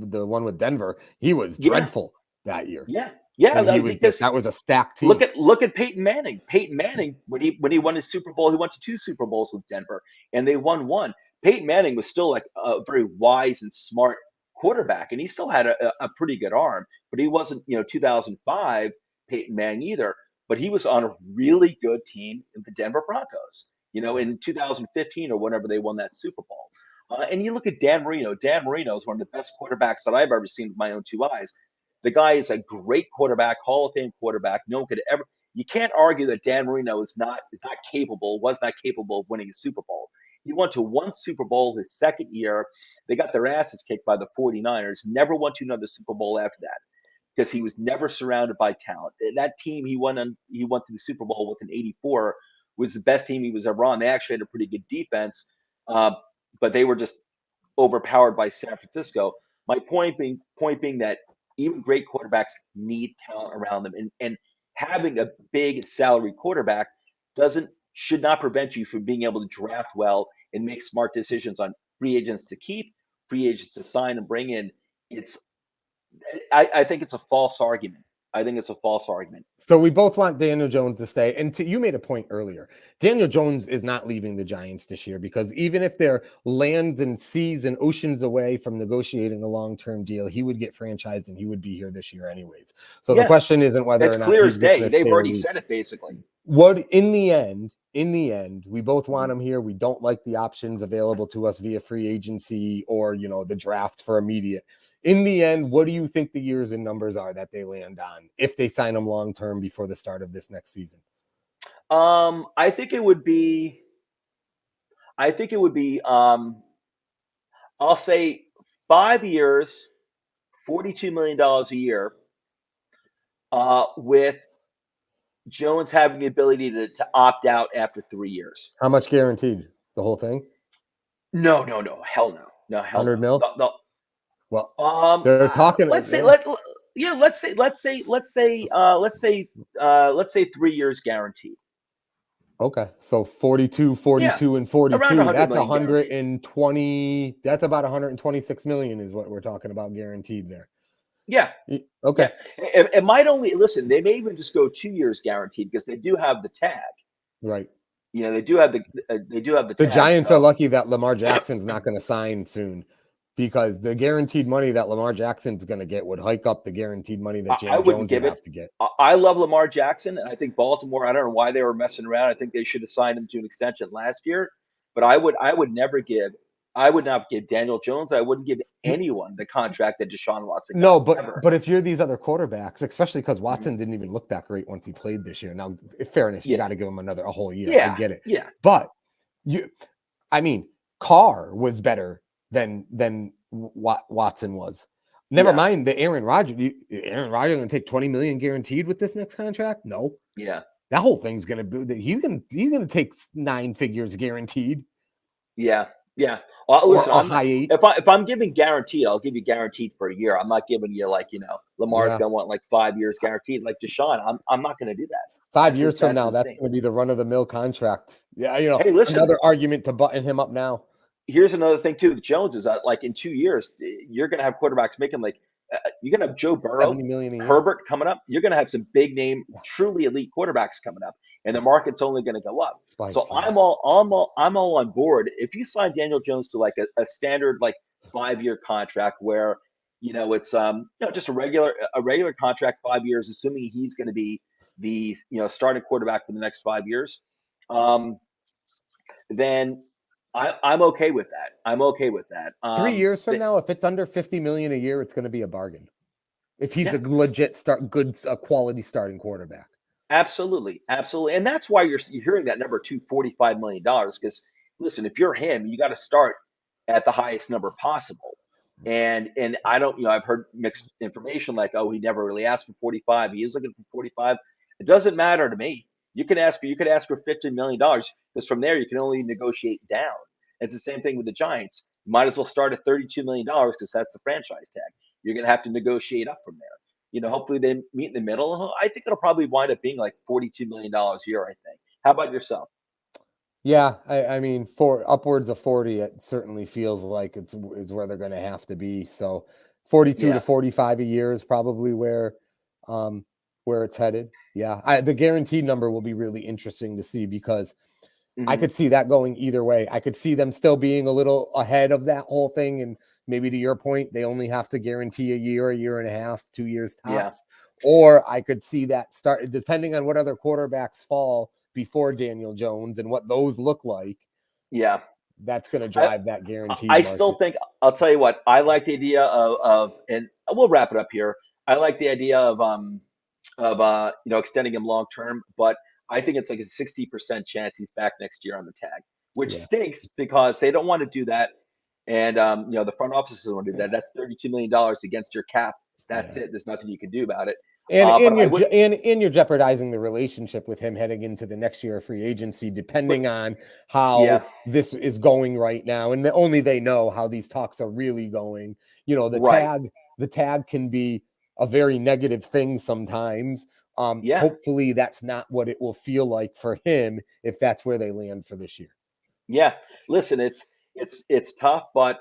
the one with Denver, he was yeah, dreadful that year. yeah, And he was because that was a stacked look team. at Peyton Manning. Peyton Manning, when he won his Super Bowl, he went to 2 Super Bowls with Denver, and they won one. Peyton Manning was still like a very wise and smart quarterback, and he still had a pretty good arm, but he wasn't 2005 Peyton Manning either. But he was on a really good team in the Denver Broncos. In 2015 or whenever they won that Super Bowl. And you look at Dan Marino. Dan Marino is one of the best quarterbacks that I've ever seen with my own 2 eyes. The guy is a great quarterback, Hall of Fame quarterback. No one could ever. You can't argue that Dan Marino was not capable of winning a Super Bowl. He went to 1 Super Bowl his second year. They got their asses kicked by the 49ers. Never went to another Super Bowl after that because he was never surrounded by talent. That team he went to the Super Bowl with in '84 was the best team he was ever on. They actually had a pretty good defense, but they were just overpowered by San Francisco. My point being that even great quarterbacks need talent around them, and having a big salary quarterback doesn't should not prevent you from being able to draft well and make smart decisions on free agents to keep, free agents to sign and bring in. It's I think it's a false argument. I think it's a false argument. So we both want Daniel Jones to stay. And you made a point earlier. Daniel Jones is not leaving the Giants this year because even if they're lands and seas and oceans away from negotiating a long-term deal, he would get franchised and he would be here this year anyways. So the Yeah, question isn't whether that's or not clear he's as going day. to They've stay or already leave. said it basically. What in the end, we both want him here. We don't like the options available to us via free agency or, the draft for immediate. In the end, what do you think the years and numbers are that they land on if they sign him long term before the start of this next season? I think it would be. I think it would be. I'll say 5 years, $42 million a year, with Jones having the ability to opt out after 3 years. How much guaranteed? The whole thing? No, no, no, hell no, no, hell 100 no. mil? No, Well, no. they're talking. Let's say Yeah. yeah, let's say 3 years guaranteed. Okay. So 42, Yeah, 42, and around 42. 100 That's million guaranteed. 120. That's about 126 million is what we're talking about guaranteed there. Yeah, Okay. yeah. It might only listen. They may even just go 2 years guaranteed because they do have the tag. Right. They do have the The tag. Giants are So lucky that Lamar Jackson's not going to sign soon because the guaranteed money that Lamar Jackson's going to get would hike up the guaranteed money that I Jan wouldn't Jones would give it. have to get. I love Lamar Jackson, and I think Baltimore. I don't know why they were messing around. I think they should have signed him to an extension last year. But I would never give. I would not give Daniel Jones. I wouldn't give anyone the contract that Deshaun Watson got. No, Ever. but if you're these other quarterbacks, especially because Mhm. Watson didn't even look that great once he played this year. Now, in fairness, you Yeah, got to give him a whole year. I yeah, get it, yeah, but I mean, Carr was better than Watson was. Never yeah, mind the Aaron Rodgers. Aaron Rodgers going to take 20 million guaranteed with this next contract? No, yeah, that whole thing's going to be. He's going to take 9 figures guaranteed yeah, yeah. Well, or listen, a I'm not. high 8. If I'm giving guaranteed, I'll give you guaranteed for a year. I'm not giving you like Lamar's Yeah, gonna want like 5 years guaranteed like Deshaun. I'm not gonna do that. 5 years from That's now, that's insane. going to be the run of the mill contract. Yeah, Hey, listen. another argument to button him up now. Here's another thing too. The Jones is that like in 2 years, you're gonna have quarterbacks making like you're gonna have Joe Burrow, 70 million a year. Herbert coming up. You're gonna have some big name, truly elite quarterbacks coming up, and the market's only gonna go up. Spike, So yeah. I'm all on board. If you sign Daniel Jones to like a standard like 5 year contract where it's just a regular contract, 5 years, assuming he's going to be the starting quarterback for the next 5 years, um, then I'm okay with that. I'm okay with that. 3 years from now, if it's under 50 million a year, it's going to be a bargain. If he's Yeah, a legit quality starting quarterback. absolutely, absolutely, and that's why you're hearing that number $245 million. Because listen, if you're him, you got to start at the highest number possible. And I don't, I've heard mixed information like, oh, he never really asked for 45. He is looking for 45. It doesn't matter to me. You could ask for $15 million because from there you can only negotiate down. It's the same thing with the Giants. You might as well start at $32 million because that's the franchise tag. You're going to have to negotiate up from there. Hopefully they meet in the middle. I think it'll probably wind up being like $42 million a year. I think. How about yourself? Yeah, I mean, for upwards of 40, it certainly feels like is where they're going to have to be. So 42 to Yeah. 45 a year is probably where it's headed. Yeah, the guaranteed number will be really interesting to see because I Hmm. could see that going either way. I could see them still being a little ahead of that whole thing. And maybe to your point, they only have to guarantee a year and a half, 2 years Yeah. tops. Or I could see that start, depending on what other quarterbacks fall before Daniel Jones and what those look like, Yeah. that's going to I, drive that guaranteed I still market. think I'll tell you what I like the idea of and we'll wrap it up here. I like the idea of extending him long term, but I think it's like a 60% chance he's back next year on the tag, which Yeah. stinks because they don't want to do that, and the front office doesn't want to do that. That's $32 million against your cap. That's Yeah. it. There's nothing you can do about it. And But I would, and you're jeopardizing the relationship with him heading into the next year of free agency, but depending on yeah, how this is going right now. And only they know how these talks are really going. You know, right, the tag can be a very negative thing sometimes. yeah, Hopefully that's not what it will feel like for him if that's where they land for this year. yeah. Listen, it's tough, but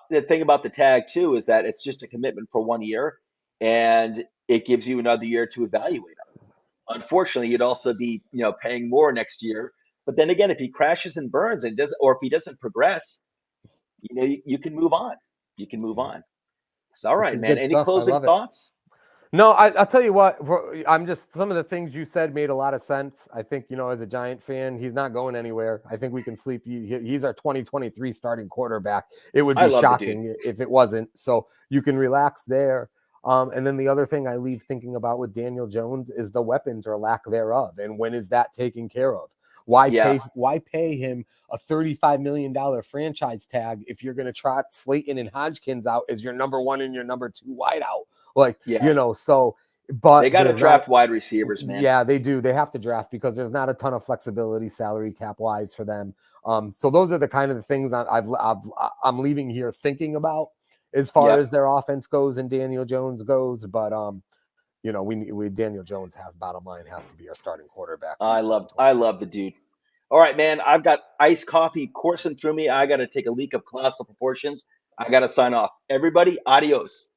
the thing about the tag too is that it's just a commitment for 1 year, and it gives you another year to evaluate him. Unfortunately, you'd also be paying more next year. But then again, if he crashes and burns and doesn't, or if he doesn't progress, you can move on. You can move Yeah. on. So, all This right, is man. good Any stuff. I closing love it. thoughts? No, I'll tell you what. I'm just some of the things you said made a lot of sense. I think as a Giant fan, he's not going anywhere. I think we can sleep. He's our 2023 starting quarterback. It would I be love the dude. shocking if it wasn't. So you can relax there. And then the other thing I leave thinking about with Daniel Jones is the weapons or lack thereof, and when is that taken care of? Why Yeah, pay? Why pay him a $35 million franchise tag if you're going to trot Slayton and Hodgkins out as your number one and your number two wideout? Like, yeah. so, They but got to there's not, draft wide receivers, man. yeah, they do. They have to draft because there's not a ton of flexibility salary cap wise for them. So those are the kind of the things I'm leaving here thinking about as far Yep. as their offense goes and Daniel Jones goes. But, we Daniel Jones has bottom line has to be our starting quarterback week I one love I 2020. love the dude. All right, man. I've got iced coffee coursing through me. I got to take a leak of colossal proportions. I got to sign off. Everybody, adios.